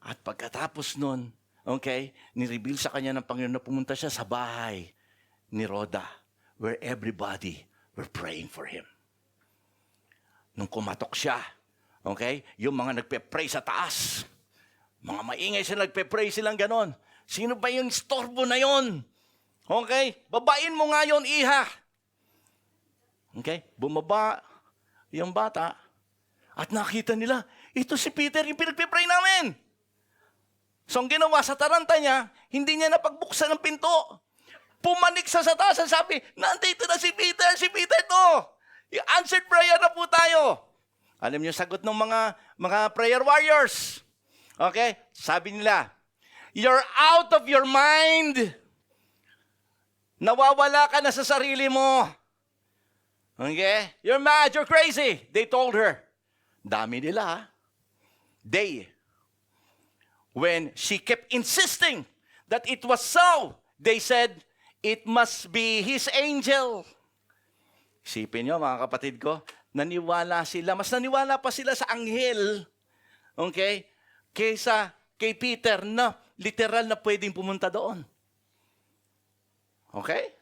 At pagkatapos nun, okay, nireveal sa kanya ng Panginoon na pumunta siya sa bahay ni Rhoda, where everybody were praying for him. Nung kumatok siya, okay, yung mga nagpe-pray sa taas, mga maingay sila, nagpe-pray silang ganon. Sino ba yung storbo na yon? Okay, babain mo nga yon, iha. Okay? Bumaba yung bata at nakita nila, ito si Peter yung pinagpipray namin. So ang ginawa sa taranta niya, hindi niya napagbuksan ng pinto. Pumanik sa taas at sabi, nandito na si Peter to. Yung answered prayer na po tayo. Alam niyo sagot ng mga prayer warriors. Okay? Sabi nila, you're out of your mind. Nawawala ka na sa sarili mo. Okay? You're mad, you're crazy. They told her. Dami nila ha. When she kept insisting that it was so, they said, it must be his angel. Isipin nyo mga kapatid ko, naniwala sila, mas naniwala pa sila sa anghel, okay, kaysa kay Peter na literal na pwedeng pumunta doon. Okay?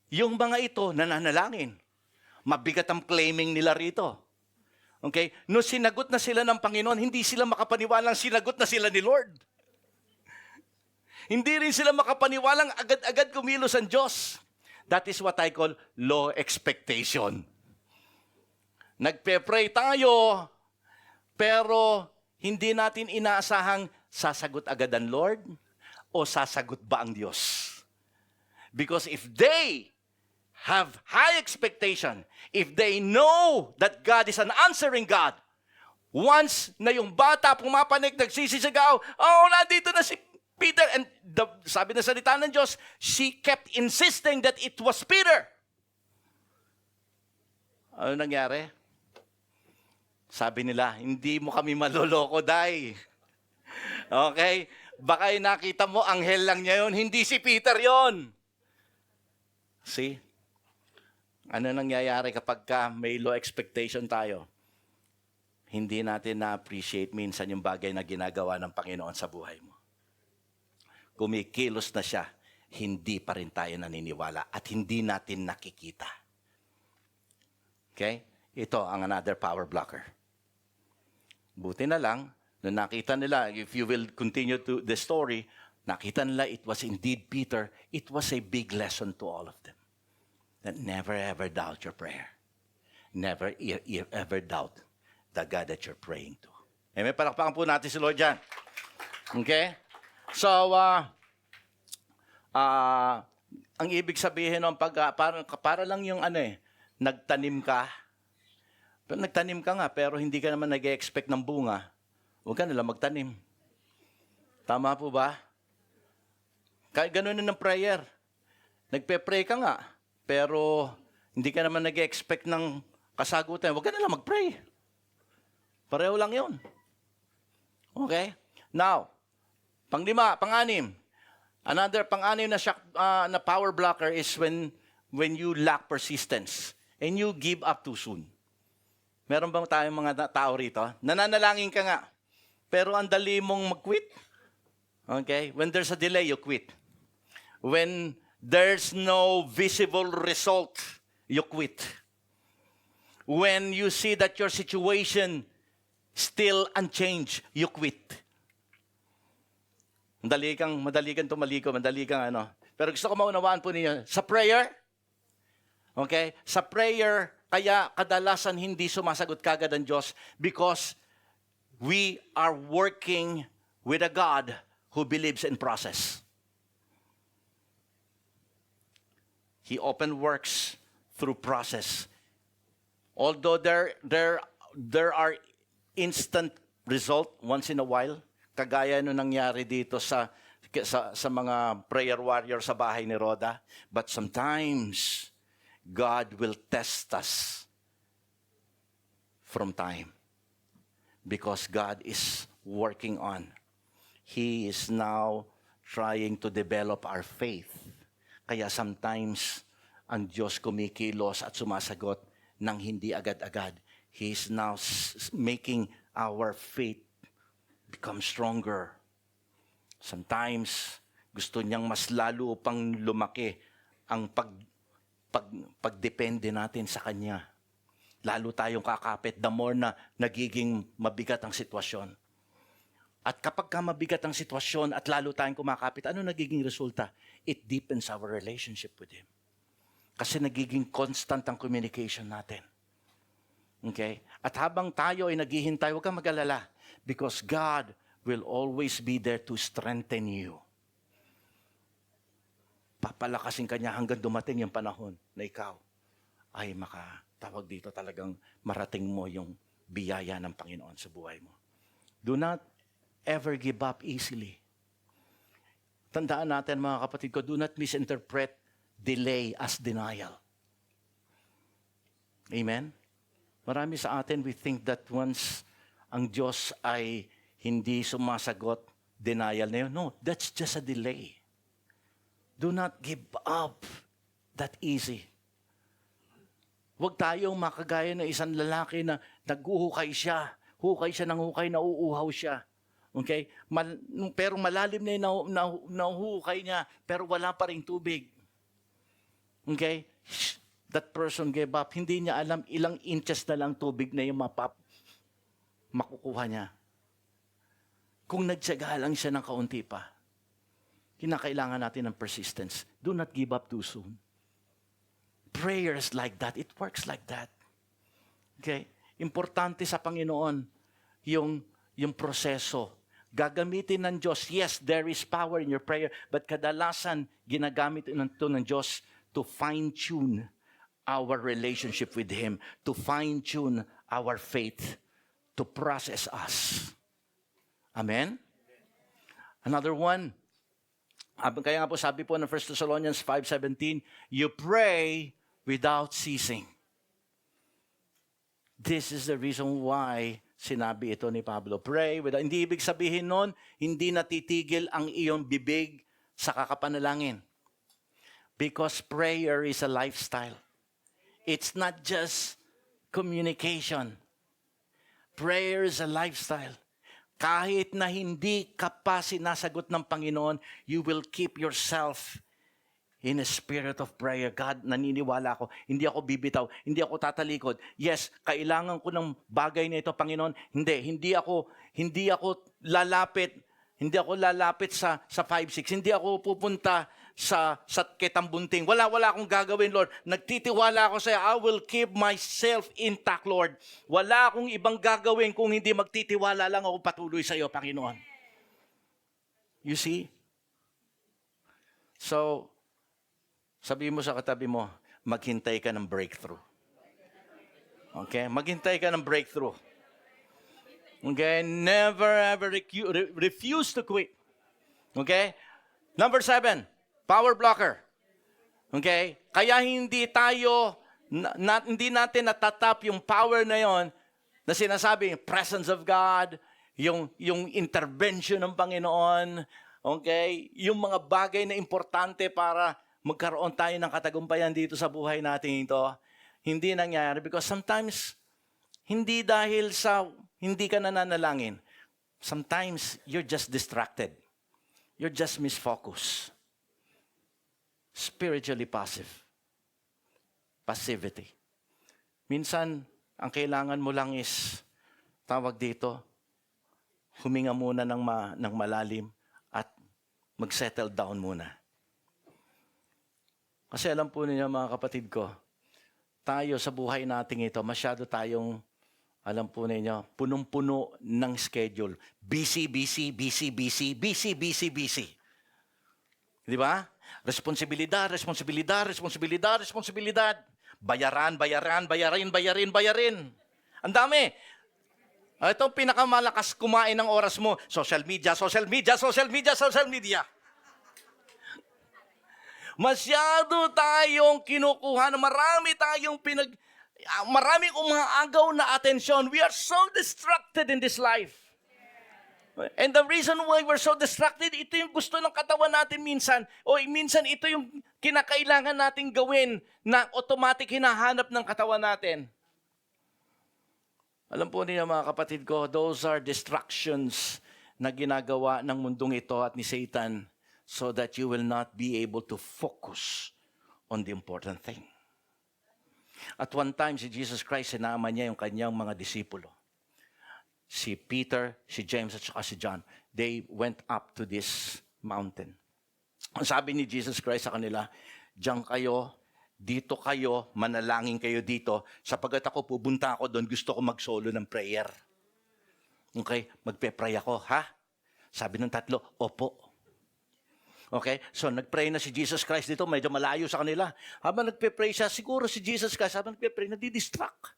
Yung mga ito, nananalangin. Mabigat ang claiming nila rito. Okay? No sinagot na sila ng Panginoon, hindi sila makapaniwalang sinagot na sila ni Lord. Hindi rin sila makapaniwalang agad-agad kumilos ang Diyos. That is what I call low expectation. Nagpe-pray tayo, pero hindi natin inaasahang sasagot agad ang Lord o sasagot ba ang Diyos. Because if they have high expectation, if they know that God is an answering God, once na yung bata pumapanik, nagsisisigaw, oh, nandito na si Peter, and sabi na salita ng Diyos, she kept insisting that it was Peter. Ano nangyari? Sabi nila, hindi mo kami maloloko, Day. Okay? Baka nakita mo, anghel lang niya yun, hindi si Peter yon. See? Ano nangyayari kapag may low expectation tayo? Hindi natin na-appreciate minsan yung bagay na ginagawa ng Panginoon sa buhay mo. Kumikilos na siya, hindi pa rin tayo naniniwala at hindi natin nakikita. Okay? Ito ang another power blocker. Buti na lang, nung nakita nila, if you will continue to the story, nakita nila it was indeed Peter. It was a big lesson to all of them. That never ever doubt your prayer. Never ever doubt the God that you're praying to. May palakpakan po natin si Lord dyan. Okay? So, ang ibig sabihin ng para lang yung nagtanim ka. Pero nagtanim ka nga, pero hindi ka naman nag-expect ng bunga. Huwag ka nila magtanim. Tama po ba? Kahit ganun ng prayer. Nagpe-pray ka nga, pero hindi ka naman nag-expect ng kasagutan. Huwag ka nila mag-pray. Pareho lang yun. Okay? Now, pang-anim. Another pang-anim na power blocker is when you lack persistence and you give up too soon. Meron bang tayong mga tao rito? Nananalangin ka nga, pero ang dali mong mag-quit. Okay? When there's a delay, you quit. When there's no visible result, you quit. When you see that your situation still unchanged, you quit. Madali kang tumaliko, madali kang Pero gusto ko maunawaan po ninyo, sa prayer, okay? Sa prayer, kaya kadalasan hindi sumasagot kagad ang Diyos because we are working with a God who believes in process. He often works through process. Although there are instant result once in a while, kagaya nung nangyari dito sa mga prayer warrior sa bahay ni Rhoda, but sometimes God will test us from time because God is working on. He is now trying to develop our faith. Kaya sometimes ang Diyos kumikilos at sumasagot ng hindi agad-agad. He is now making our faith become stronger. Sometimes gusto niyang mas lalo pang lumaki ang pagdepende natin sa Kanya. Lalo tayong kakapit, the more na nagiging mabigat ang sitwasyon. At kapag mabigat ang sitwasyon at lalo tayong kumakapit, ano nagiging resulta? It deepens our relationship with Him. Kasi nagiging constant ang communication natin. Okay? At habang tayo ay naghihintay, huwag kang mag-alala. Because God will always be there to strengthen you. Papalakasin ka niya hanggang dumating yung panahon na ikaw ay makatawag dito talagang marating mo yung biyaya ng Panginoon sa buhay mo. Do not ever give up easily. Tandaan natin mga kapatid ko, do not misinterpret delay as denial. Amen? Marami sa atin, we think that once ang Diyos ay hindi sumasagot, denial na yun. No, that's just a delay. Do not give up that easy. Huwag tayong makagaya ng isang lalaki na naghuhukay siya. Hukay siya ng hukay, nauuhaw siya. Okay? Pero malalim na yung nahuhukay niya, pero wala pa ring tubig. Okay? That person gave up. Hindi niya alam ilang inches na lang tubig na yung makukuha niya. Kung nagtiyaga lang siya ng kaunti pa, kinakailangan natin ng persistence. Do not give up too soon. Prayers like that, it works like that. Okay? Importante sa Panginoon yung proseso. Gagamitin ng Diyos. Yes, there is power in your prayer, but kadalasan ginagamit ito ng Diyos to fine-tune our relationship with Him, to fine-tune our faith, to process us. Amen? Another one. Kaya nga po sabi po ng 1 Thessalonians 5:17, you pray without ceasing. This is the reason why sinabi ito ni Pablo. Pray without, hindi ibig sabihin nun, hindi natitigil ang iyong bibig sa kakapanalangin. Because prayer is a lifestyle. It's not just communication. Prayer is a lifestyle. Kahit na hindi ka pa sinasagot ng Panginoon, you will keep yourself in a spirit of prayer. God, naniniwala ako. Hindi ako bibitaw. Hindi ako tatalikod. Yes, kailangan ko ng bagay na ito, Panginoon. Hindi ako lalapit sa 5-6. Hindi ako pupunta sa Ketambunting. Wala akong gagawin, Lord. Nagtitiwala ako sa iyo. I will keep myself intact, Lord. Wala akong ibang gagawin kung hindi magtitiwala lang ako patuloy sa iyo, Panginoon. You see? So, sabi mo sa katabi mo, maghintay ka ng breakthrough. Okay? Maghintay ka ng breakthrough. Okay? Never ever refuse to quit. Okay? Number 7, power blocker. Okay? Kaya hindi natin natatap yung power na yon na sinasabi, presence of God, yung intervention ng Panginoon, okay? Yung mga bagay na importante para magkaroon tayo ng katagumpayan dito sa buhay natin ito, hindi nangyayari because sometimes, hindi dahil sa hindi ka nananalangin. Sometimes, you're just distracted. You're just misfocused. Spiritually passive. Passivity. Minsan, ang kailangan mo lang is, tawag dito, huminga muna ng malalim at mag-settle down muna. Kasi alam po ninyo mga kapatid ko, tayo sa buhay natin ito, masyado tayong, alam po ninyo, punong-puno ng schedule. Busy. Di ba? Responsibilidad. Bayarin. Ang dami. Ito pinakamalakas kumain ng oras mo. Social media. Masyado tayong kinukuha na maraming umaagaw na atensyon. We are so distracted in this life. And the reason why we're so distracted, ito yung gusto ng katawan natin minsan. O minsan ito yung kinakailangan natin gawin na automatic hinahanap ng katawan natin. Alam po niyo mga kapatid ko, those are distractions na ginagawa ng mundong ito at ni Satan so that you will not be able to focus on the important thing. At one time, si Jesus Christ, sinama niya yung kanyang mga disipulo. Si Peter, si James, at saka si John. They went up to this mountain. Ang sabi ni Jesus Christ sa kanila, diyan kayo dito kayo, manalangin kayo dito, sapagkat ako pupunta ako doon, gusto ko mag-solo ng prayer. Okay? Magpe-pray ako, ha? Sabi ng tatlo, opo. Okay? So, nag-pray na si Jesus Christ dito, medyo malayo sa kanila. Habang nagpe-pray siya, siguro si Jesus Christ, habang nagpe-pray, nadidistract.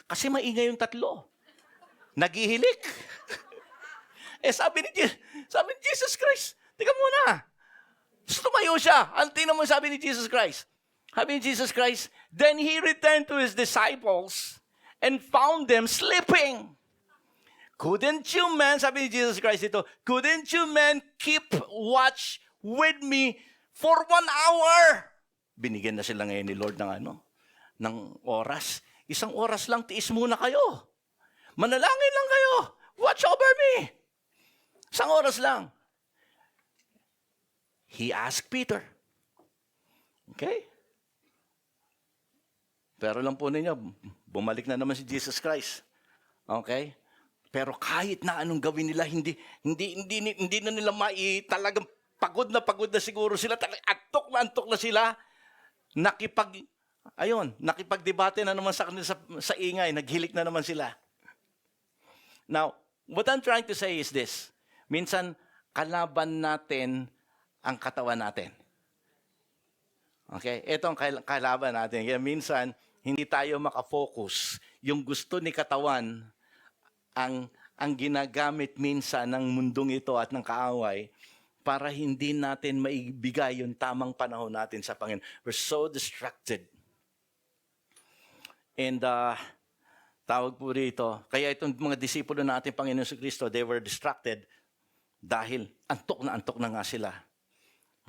Kasi maingay yung tatlo. Naghihilik. sabi ni Jesus Christ, tika muna. Tumayo siya. Tingnan mo sabi ni Jesus Christ. Sabi ni Jesus Christ, then he returned to his disciples and found them sleeping. Couldn't you men, sabi ni Jesus Christ ito, couldn't you men keep watch with me for 1 hour? Binigyan na sila ngayon ni Lord ng oras. 1 oras lang, tiis muna kayo. Manalangin lang kayo. Watch over me. 1 oras lang. He asked Peter. Okay? Pero lang po ninyo, bumalik na naman si Jesus Christ. Okay? Pero kahit na anong gawin nila, hindi na nila talagang pagod na siguro sila. Antok na sila. Nakipagdebate na naman sa kanila sa ingay. Naghilik na naman sila. Now, what I'm trying to say is this. Minsan, kalaban natin ang katawan natin. Okay? Ito ang kalaban natin. Kaya minsan, hindi tayo makafocus. Yung gusto ni katawan, ang ginagamit minsan ng mundong ito at ng kaaway para hindi natin maibigay yung tamang panahon natin sa Panginoon. We're so distracted. And tawag po rito, kaya itong mga disipulo natin, Panginoon sa Kristo, they were distracted dahil antok na nga sila.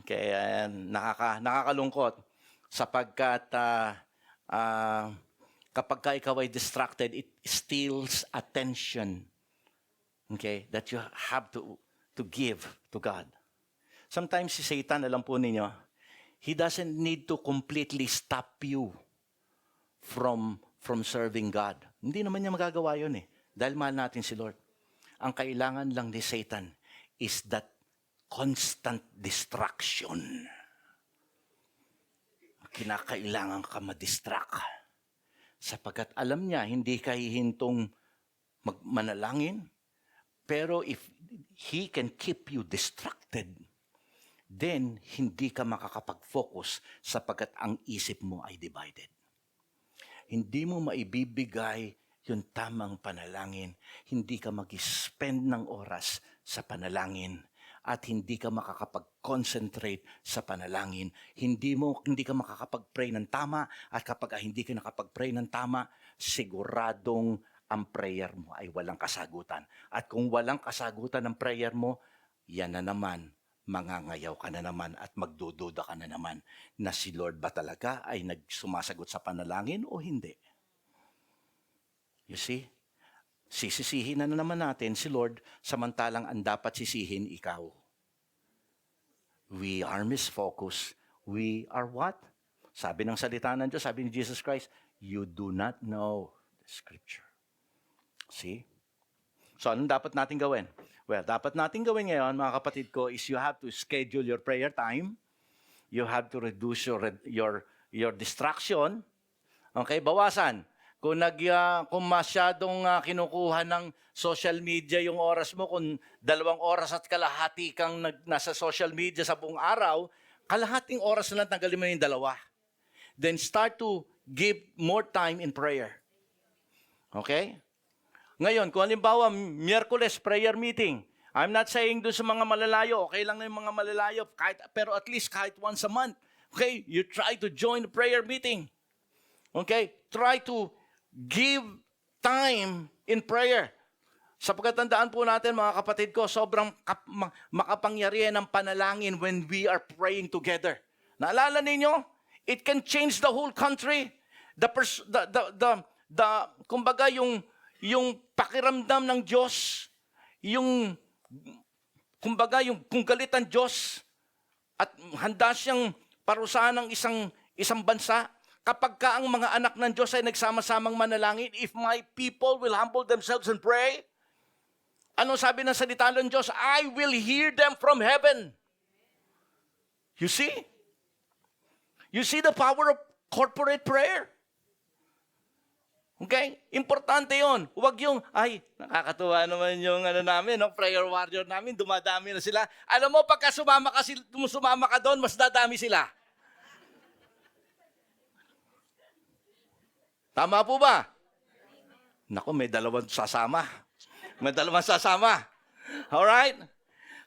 Kaya nakakalungkot sapagkat kapag ikaw ay distracted, it steals attention. Okay? That you have to give to God. Sometimes si Satan, alam po ninyo, he doesn't need to completely stop you from serving God. Hindi naman niya magagawa yun dahil mahal natin si Lord. Ang kailangan lang ni Satan is that constant distraction. Kinakailangan ka madistract. Sapagkat alam niya, hindi ka hihintong manalangin. Pero if he can keep you distracted, then hindi ka makakapag-focus sapagkat ang isip mo ay divided. Hindi mo maibibigay yung tamang panalangin. Hindi ka mag-spend ng oras sa panalangin. At hindi ka makakapag-concentrate sa panalangin. Hindi ka makakapag-pray ng tama. At kapag hindi ka nakapag-pray ng tama, siguradong ang prayer mo ay walang kasagutan. At kung walang kasagutan ng prayer mo, yan na naman, mangangayaw ka na naman at magdududa ka na naman na si Lord ba talaga ay nagsumasagot sa panalangin o hindi. You see? Sisisihin na naman natin si Lord samantalang ang dapat sisihin ikaw. We are misfocused. We are what? Sabi ng salita ng Diyos, sabi ni Jesus Christ, you do not know the Scripture. See? So, anong dapat natin gawin? Well, dapat natin gawin ngayon, mga kapatid ko, is you have to schedule your prayer time. You have to reduce your distraction. Okay, bawasan. Kung masyadong kinukuha ng social media yung oras mo, kung 2 oras at kalahati kang nasa social media sa buong araw, kalahating oras na lang tanggalin mo yung 2. Then start to give more time in prayer. Okay? Ngayon, kung halimbawa, Miyerkules prayer meeting, I'm not saying doon sa mga malalayo, okay lang na yung mga malalayo, pero at least kahit once a month, okay, you try to join the prayer meeting. Okay? Try to give time in prayer. Sapagkat tandaan po natin, mga kapatid ko, sobrang makapangyarihan ng panalangin when we are praying together. Naalala ninyo? It can change the whole country. Kumbaga yung pakiramdam ng Diyos, kung galit ang Diyos at handa siyang parusahan ng isang bansa, kapag ka ang mga anak ng Diyos ay nagsama-samang manalangin, if my people will humble themselves and pray, ano sabi ng salita ng Diyos? I will hear them from heaven. You see? You see the power of corporate prayer. Okay? Importante yon. Huwag yung, ay, nakakatuwa naman yung namin, prayer warrior namin, dumadami na sila. Alam mo, pagka sumama ka doon, mas dadami sila. Tama po ba? Naku, may dalawang sasama. Alright?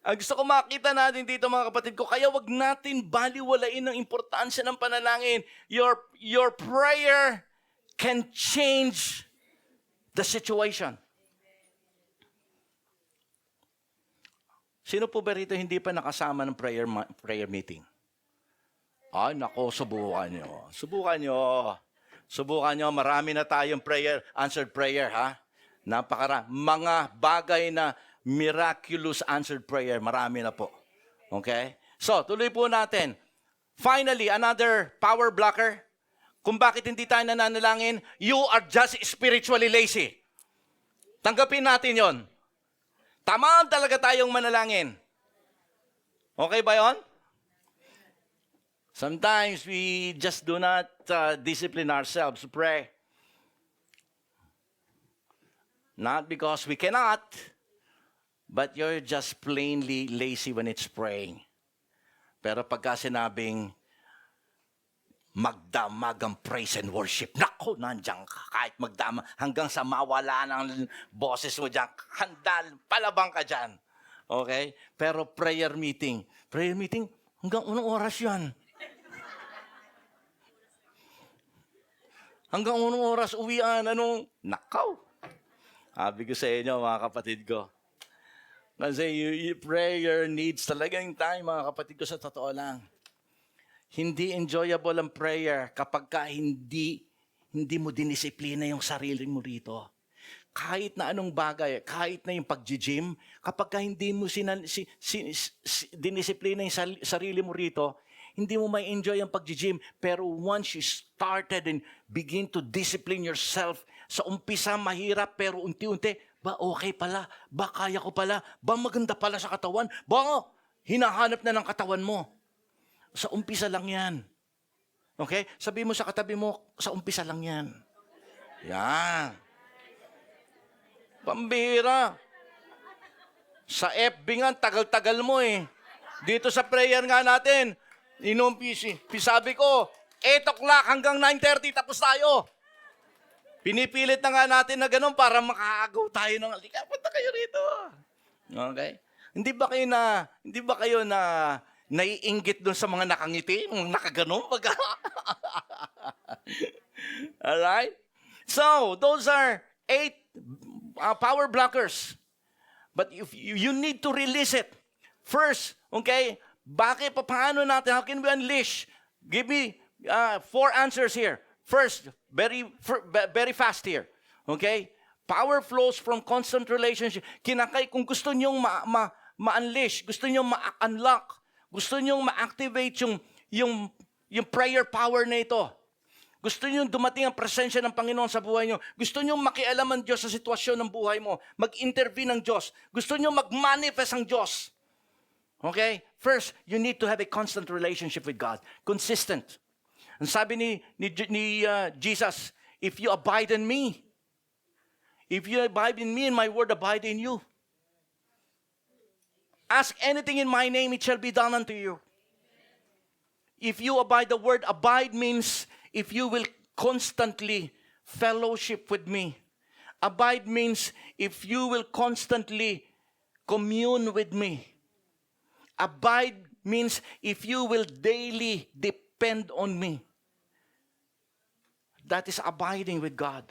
Ang gusto ko makita natin dito, mga kapatid ko, kaya wag natin baliwalain ang importansya ng panalangin. Your prayer can change the situation. Sino po ba rito hindi pa nakasama ng prayer meeting? Ay, nako, subukan nyo. Marami na tayong answered prayer, ha? Mga bagay na miraculous answered prayer, marami na po. Okay? So, tuloy po natin. Finally, another power blocker. Kung bakit hindi tayo nananalangin, you are just spiritually lazy. Tanggapin natin yon. Tama talaga tayong manalangin. Okay ba yon? Sometimes we just do not discipline ourselves to pray. Not because we cannot, but you're just plainly lazy when it's praying. Pero pagka sinabing magdamag ang praise and worship, nako, nandiyan ka. Kahit magdamag, hanggang sa mawala ng boses mo dyan, handal, palabang ka dyan. Okay? Pero prayer meeting, hanggang unang oras yan. Hanggang unang oras uwian, nakaw. Sabi ko sa inyo, mga kapatid ko. Kasi prayer needs talagang time, mga kapatid ko, sa totoo lang. Hindi enjoyable ang prayer kapag hindi mo dinisiplina yung sarili mo rito. Kahit na anong bagay, kahit na yung pag-gym, kapag hindi mo dinisiplina yung sarili mo rito, hindi mo may enjoy ang pag-gym. Pero once you started and begin to discipline yourself, sa umpisa mahirap pero unti-unti, okay pala, kaya ko pala, maganda pala sa katawan, hinahanap na ng katawan mo. Sa umpisa lang yan. Okay? Sabi mo sa katabi mo, sa umpisa lang yan. Yan. Pambihira. Sa FB nga, tagal-tagal mo eh. Dito sa prayer nga natin, sabi ko, 8 o'clock hanggang 9:30, tapos tayo. Pinipilit na nga natin na ganun para makaagaw tayo ng, halika, punta kayo rito. Okay? Hindi ba kayo naiinggit doon sa mga nakangiti, mga nakaganon? Alright? So, those are 8 power blockers. But you need to release it. First, okay, paano natin, how can we unleash? Give me 4 answers here. First, very fast here. Okay? Power flows from constant relationship. Kung gusto nyong ma-unleash, gusto nyong ma-unlock, gusto nyong ma-activate yung prayer power na ito. Gusto nyong dumating ang presensya ng Panginoon sa buhay nyo. Gusto nyong makialam ang Diyos sa sitwasyon ng buhay mo. Mag-intervene ang Diyos. Gusto nyong mag-manifest ang Diyos. Okay? First, you need to have a constant relationship with God. Consistent. Ang sabi ni Jesus, if you abide in me, and my word abide in you, ask anything in my name, it shall be done unto you. If you abide, the word abide means if you will constantly fellowship with me. Abide means if you will constantly commune with me. Abide means if you will daily depend on me. That is abiding with God.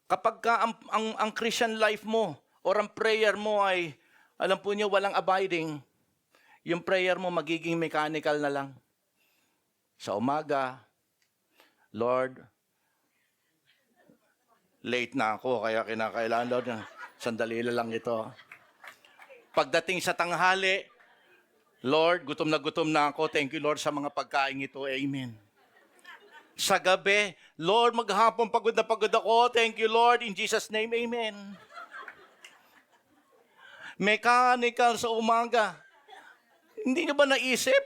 Kapag ang Christian life mo or ang prayer mo ay, alam po niyo, walang abiding, yung prayer mo magiging mechanical na lang. Sa umaga, Lord, late na ako, kaya kinakailangan, Lord, sandali lang ito. Pagdating sa tanghali, Lord, gutom na ako, thank you, Lord, sa mga pagkain ito, amen. Sa gabi, Lord, maghapon pagod na pagod ako, thank you, Lord, in Jesus' name, amen. Mechanical sa umaga. Hindi nyo ba naisip?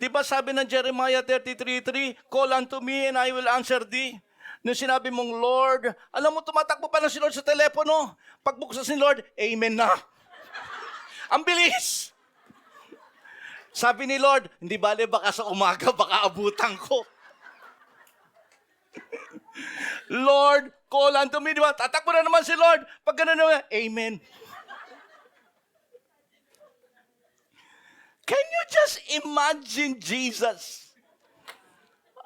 Di ba sabi ng Jeremiah 33:3, call unto me and I will answer thee. Nung sinabi mong, Lord, alam mo, tumatakbo pa lang si Lord sa telepono. Pagbuksan ni Lord, amen na. Ang bilis. Sabi ni Lord, hindi bale baka sa umaga, baka abutan ko. Lord, call unto me. Di ba? Tatakbo na naman si Lord. Pag gano'n naman, amen. Can you just imagine Jesus?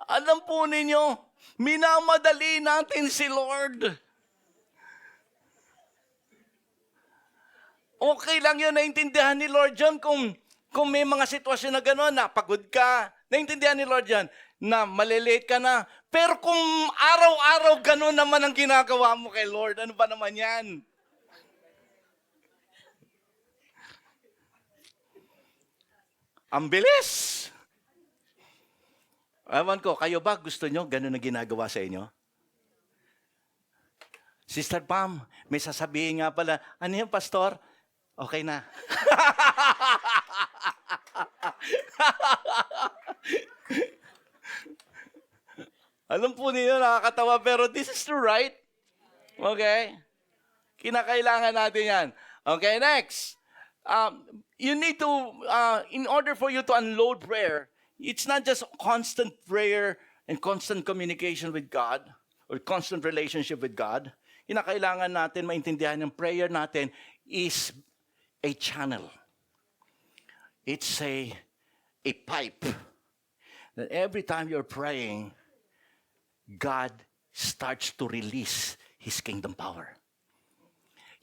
Alam po ninyo, minamadali natin si Lord. Okay lang yun, naintindihan ni Lord John kung may mga sitwasyon na gano'n, na pagod ka, naintindihan ni Lord John na malilate ka na. Pero kung araw-araw gano'n naman ang ginagawa mo kay Lord, ano ba naman yan? Ang bilis! Ewan ko, kayo ba gusto nyo gano'n na ginagawa sa inyo? Sister Pam, may sasabihin nga pala, ano yung pastor? Okay na. Alam po niyo, nakakatawa, pero this is true, right? Okay? Kinakailangan natin yan. Okay, next. You need to, in order for you to unload prayer, it's not just constant prayer and constant communication with God or constant relationship with God. Kinakailangan natin maintindihan yung prayer natin is a channel. It's a pipe. That every time you're praying, God starts to release His kingdom power.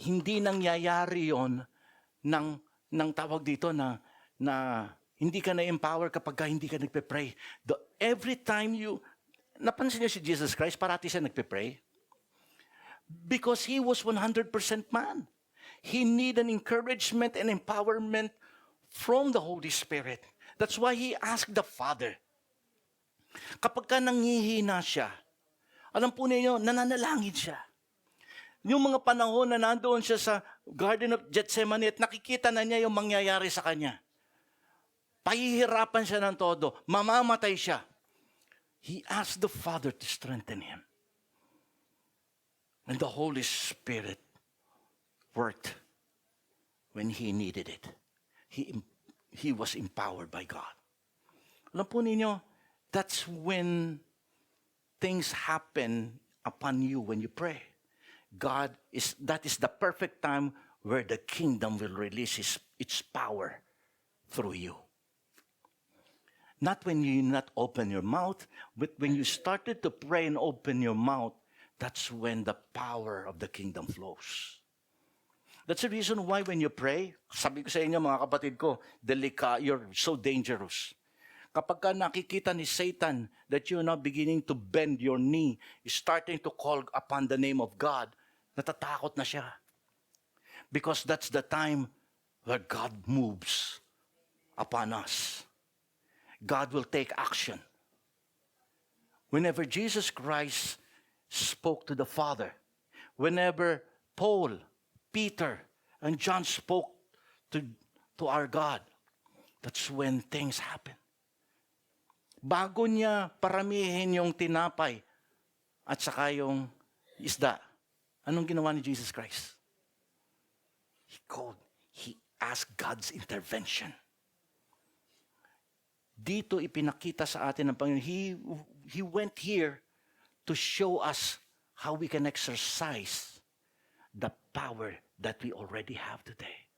Hindi nangyayari yon ng tawag dito na hindi ka na-empower kapag hindi ka nagpe-pray. Every time napansin niyo si Jesus Christ, parati siya nagpe-pray. Because He was 100% man. He needed encouragement and empowerment from the Holy Spirit. That's why He asked the Father. Kapag ka nanghihina siya, alam po ninyo, nananalangin siya. Yung mga panahon na nandoon siya sa Garden of Gethsemane at nakikita na niya yung mangyayari sa kanya. Pahihirapan siya ng todo. Mamamatay siya. He asked the Father to strengthen him. And the Holy Spirit worked when he needed it. He was empowered by God. Alam po ninyo, that's when things happen upon you when you pray. That is the perfect time where the kingdom will release its power through you. Not when you not open your mouth, but when you started to pray and open your mouth, that's when the power of the kingdom flows. That's the reason why when you pray, sabi ko sa inyo mga kapatid ko, you're so dangerous. Kapag ka nakikita ni Satan that you're now beginning to bend your knee, starting to call upon the name of God, natatakot na siya. Because that's the time where God moves upon us. God will take action. Whenever Jesus Christ spoke to the Father, whenever Paul, Peter, and John spoke to our God, that's when things happen. Bago niya paramihin yung tinapay at saka yung isda, anong ginawa ni Jesus Christ? He asked God's intervention. Dito ipinakita sa atin ng Panginoon. He went here to show us how we can exercise the power that we already have today.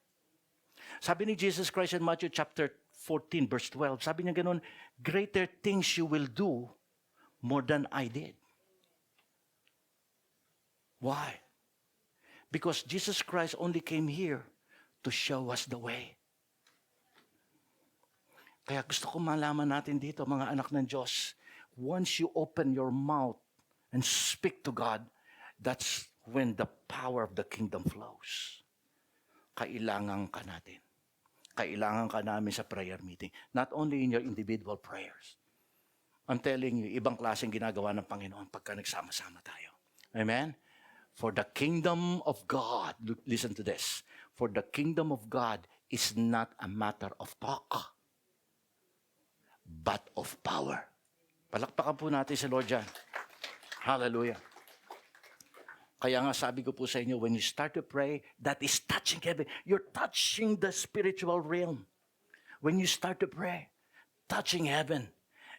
Sabi ni Jesus Christ in Matthew chapter 14, verse 12, sabi niya ganun, greater things you will do more than I did. Why? Because Jesus Christ only came here to show us the way. Kaya gusto ko malaman natin dito, mga anak ng Diyos, once you open your mouth and speak to God, that's when the power of the kingdom flows. Kailangan ka natin. Kailangan ka namin sa prayer meeting. Not only in your individual prayers. I'm telling you, ibang klaseng ginagawa ng Panginoon pagka nagsama-sama tayo. Amen? For the kingdom of God, listen to this, for the kingdom of God is not a matter of talk, but of power. Palakpakan po natin si Lord dyan. Hallelujah. Kaya nga sabi ko po sa inyo, when you start to pray, that is touching heaven. You're touching the spiritual realm. When you start to pray, touching heaven,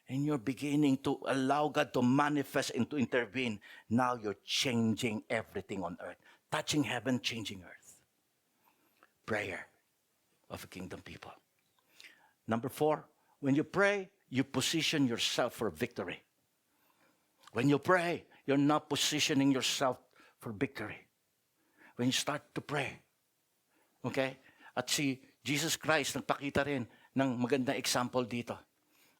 and you're beginning to allow God to manifest and to intervene, now you're changing everything on earth. Touching heaven, changing earth. Prayer of a kingdom people. Number 4, when you pray, you position yourself for victory. When you pray, you're not positioning yourself for victory. When you start to pray. Okay? At si Jesus Christ nagpakita rin ng magandang example dito.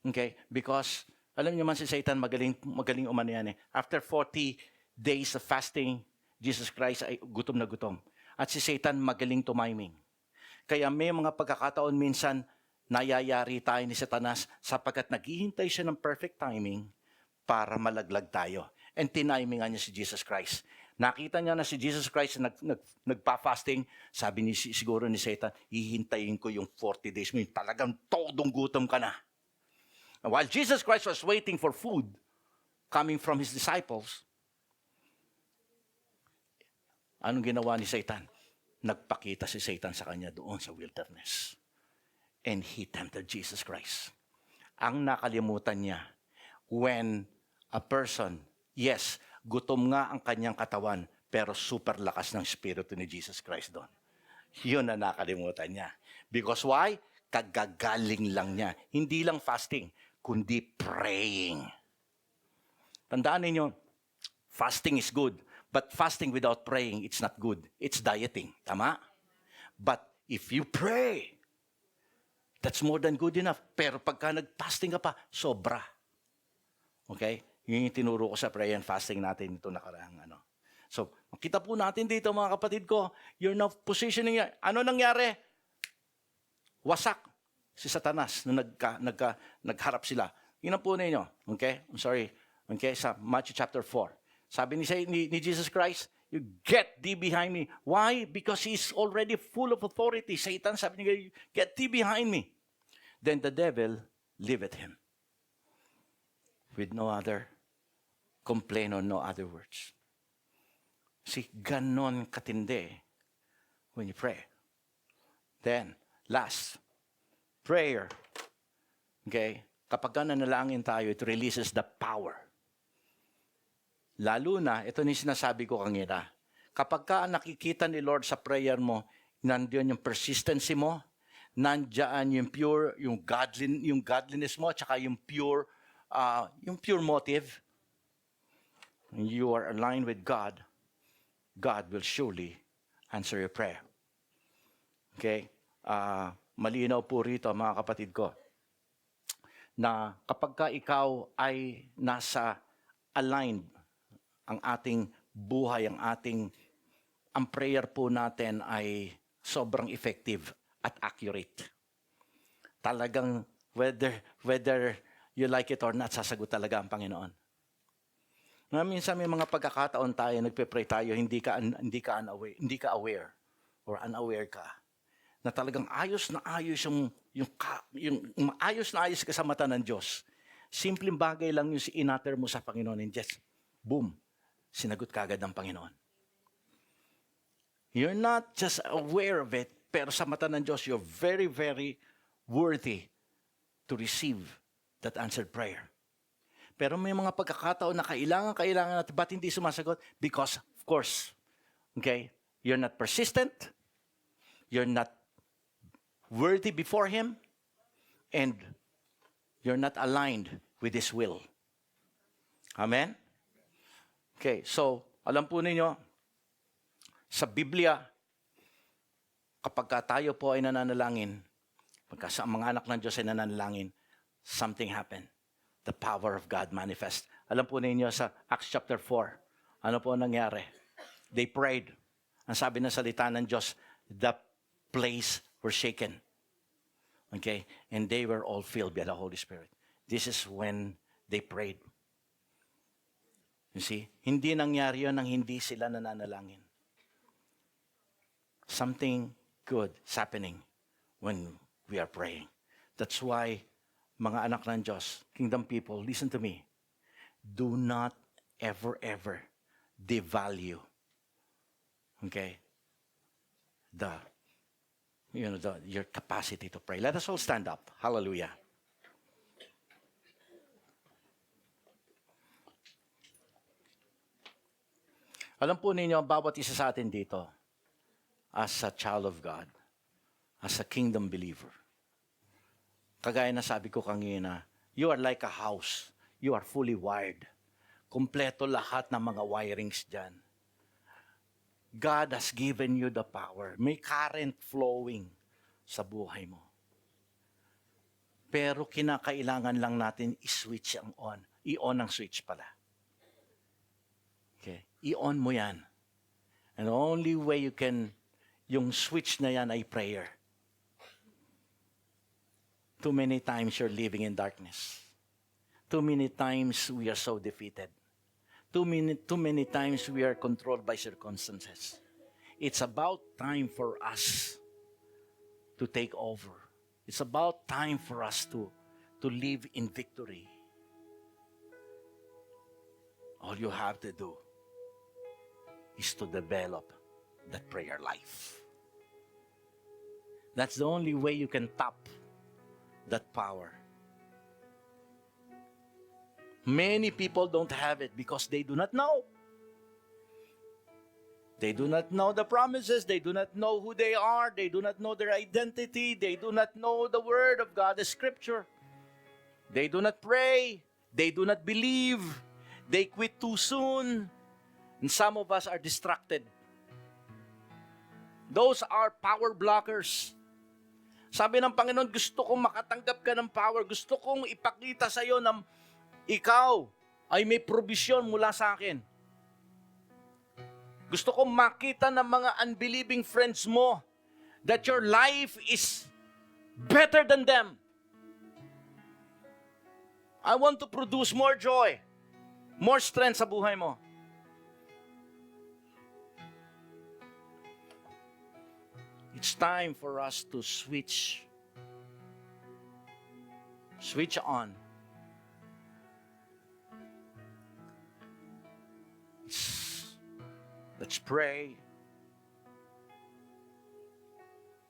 Okay? Because, alam niyo man si Satan, magaling umano yan eh. After 40 days of fasting, Jesus Christ ay gutom na gutom. At si Satan magaling tumiming. Kaya may mga pagkakataon minsan, nayayari tayo ni Satanas sapagkat naghihintay siya ng perfect timing para malaglag tayo. And tinimingan niya si Jesus Christ. Nakita niya na si Jesus Christ nagpa-fasting, sabi ni siguro ni Satan, hihintayin ko yung 40 days mo, yung talagang todong gutom ka na. While Jesus Christ was waiting for food coming from his disciples, anong ginawa ni Satan? Nagpakita si Satan sa kanya doon sa wilderness. And he tempted Jesus Christ. Ang nakalimutan niya, when a person, yes, gutom nga ang kanyang katawan, pero super lakas ng spirito ni Jesus Christ doon. Yun na nakalimutan niya. Because why? Kagagaling lang niya. Hindi lang fasting, kundi praying. Tandaan ninyo, fasting is good. But fasting without praying, it's not good. It's dieting. Tama? But if you pray, that's more than good enough. Pero pagka nag-fasting ka pa, sobra. Okay? Yun yung tinuro ko sa prayer and fasting natin ito nakaraang ano. So, makita po natin dito mga kapatid ko, you're now positioning, ano nangyari? Wasak si Satanas na nagharap sila. Yun ang po ninyo. Okay? I'm sorry. Okay? Sa Matthew chapter 4. Sabi ni Jesus Christ, you get thee behind me. Why? Because he's already full of authority. Satan sabi niya, get thee behind me. Then the devil leaveth him. With no other complaint or no other words. See, ganon katindi when you pray. Then, last, prayer. Okay? Kapag nanalangin tayo, it releases the power. Lalo na, ito ni sinasabi ko kanina, kapag ka nakikita ni Lord sa prayer mo, nandiyon yung persistency mo, nandiyan yung pure, yung godliness mo, at saka yung pure motive, and you are aligned with God, God will surely answer your prayer. Okay? Malinaw po rito, mga kapatid ko, na kapag ka ikaw ay nasa aligned, ang ating buhay, ang prayer po natin ay sobrang effective at accurate. Talagang whether you like it or not, sasagot talaga ang Panginoon. Minsan may mga pagkakataon tayo, nagpe-pray tayo, hindi ka aware or unaware ka na talagang ayos na ayos yung ayos na ayos ka sa mata ng Diyos. Simpleng bagay lang yung inatter mo sa Panginoon and just boom, sinagot kagad ng Panginoon. You're not just aware of it, pero sa mata ng Diyos, you're very, very worthy to receive that answered prayer. Pero may mga pagkakataon na kailangan natin, ba't hindi sumasagot? Because, of course, okay, you're not persistent, you're not worthy before Him, and you're not aligned with His will. Amen? Okay, so, alam po ninyo, sa Biblia, kapag tayo po ay nananalangin, pagka sa mga anak ng Diyos ay nananalangin, something happened. The power of God manifest. Alam po ninyo sa Acts chapter 4, ano po nangyari? They prayed. Ang sabi ng salita ng Diyos, the place were shaken. Okay? And they were all filled by the Holy Spirit. This is when they prayed. You see? Hindi nangyari yun nang hindi sila nananalangin. Something good is happening when we are praying. That's why mga anak ng Diyos, kingdom people, listen to me. Do not ever devalue, okay, your capacity to pray. Let us all stand up. Hallelujah. Alam po ninyo, bawat isa sa atin dito, as a child of God, as a kingdom believer, kagaya na sabi ko kanina, you are like a house. You are fully wired. Kompleto lahat ng mga wirings dyan. God has given you the power. May current flowing sa buhay mo. Pero kinakailangan lang natin i-switch ang on. I-on ang switch pala. Okay? I-on mo yan. And the only way you can, yung switch na yan ay prayer. Too many times you're living in darkness. Too many times we are so defeated. Too many times we are controlled by circumstances. It's about time for us to take over. It's about time for us to live in victory. All you have to do is to develop that prayer life. That's the only way you can tap that power. Many people don't have it because they do not know. They do not know the promises. They do not know who they are. They do not know their identity. They do not know the Word of God, the Scripture. They do not pray. They do not believe. They quit too soon. And some of us are distracted. Those are power blockers. Sabi ng Panginoon, gusto kong makatanggap ka ng power. Gusto kong ipakita sa iyo na ikaw ay may provision mula sa akin. Gusto kong makita ng mga unbelieving friends mo that your life is better than them. I want to produce more joy, more strength sa buhay mo. It's time for us to switch on. Let's pray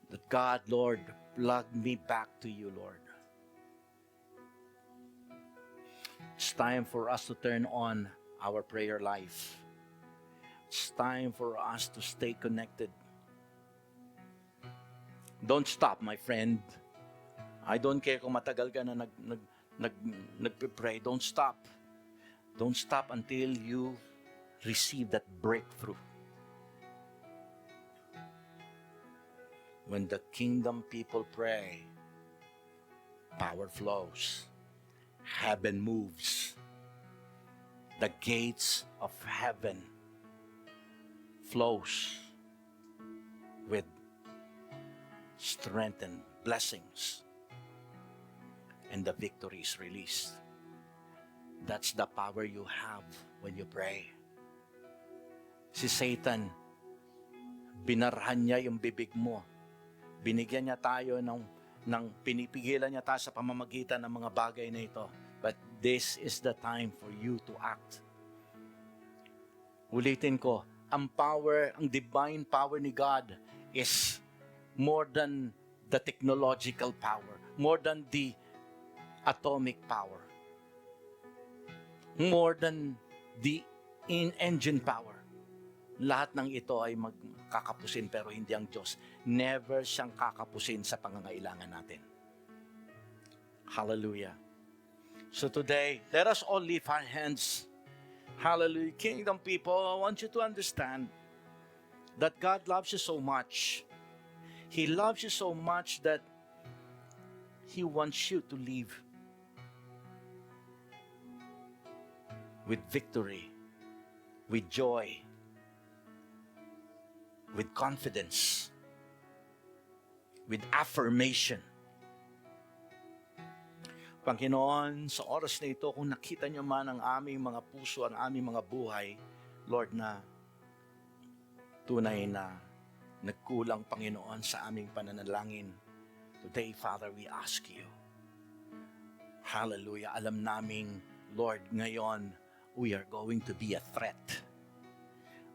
that God, Lord, plug me back to you, Lord. It's time for us to turn on our prayer life. It's time for us to stay connected. Don't stop, my friend. I don't care kung matagal ka na nagpipray. Don't stop. Don't stop until you receive that breakthrough. When the kingdom people pray, power flows. Heaven moves. The gates of heaven flows with strength and blessings. And the victory is released. That's the power you have when you pray. Si Satan, binarhan niya yung bibig mo. Binigyan niya tayo pinipigilan niya tayo sa pamamagitan ng mga bagay na ito. But this is the time for you to act. Ulitin ko, ang divine power ni God is more than the technological power, more than the atomic power, more than the engine power. Lahat ng ito ay magkakapusin pero hindi ang Diyos. Never siyang kakapusin sa pangangailangan natin. Hallelujah. So today, let us all lift our hands. Hallelujah. Kingdom people, I want you to understand that God loves you so much. He loves you so much that He wants you to live with victory, with joy, with confidence, with affirmation. Panginoon, sa oras na ito, kung nakita niyo man ang aming mga puso, ang aming mga buhay, Lord, na tunay na nagkulang, Panginoon, sa aming pananalangin. Today, Father, we ask you Hallelujah. Alam naming, Lord, ngayon, we are going to be a threat.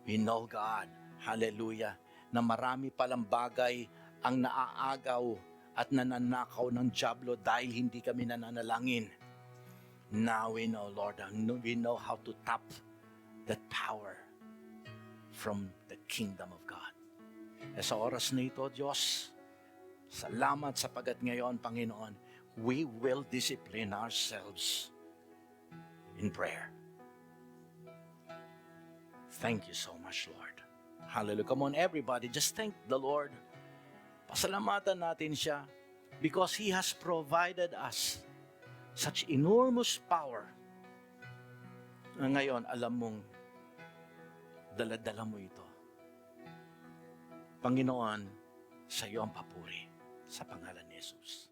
We know, God, hallelujah, na marami palang bagay ang naaagaw at nananakaw ng dyablo dahil hindi kami nananalangin. Now we know, Lord, we know how to tap that power from the kingdom of God. E sa oras na ito, Diyos, salamat sapagat ngayon, Panginoon, we will discipline ourselves in prayer. Thank you so much, Lord. Hallelujah. Come on, everybody, just thank the Lord. Pasalamatan natin siya because He has provided us such enormous power na ngayon, alam mong dala-dala mo ito. Panginoon, sa iyo ang papuri sa pangalan ni Jesus.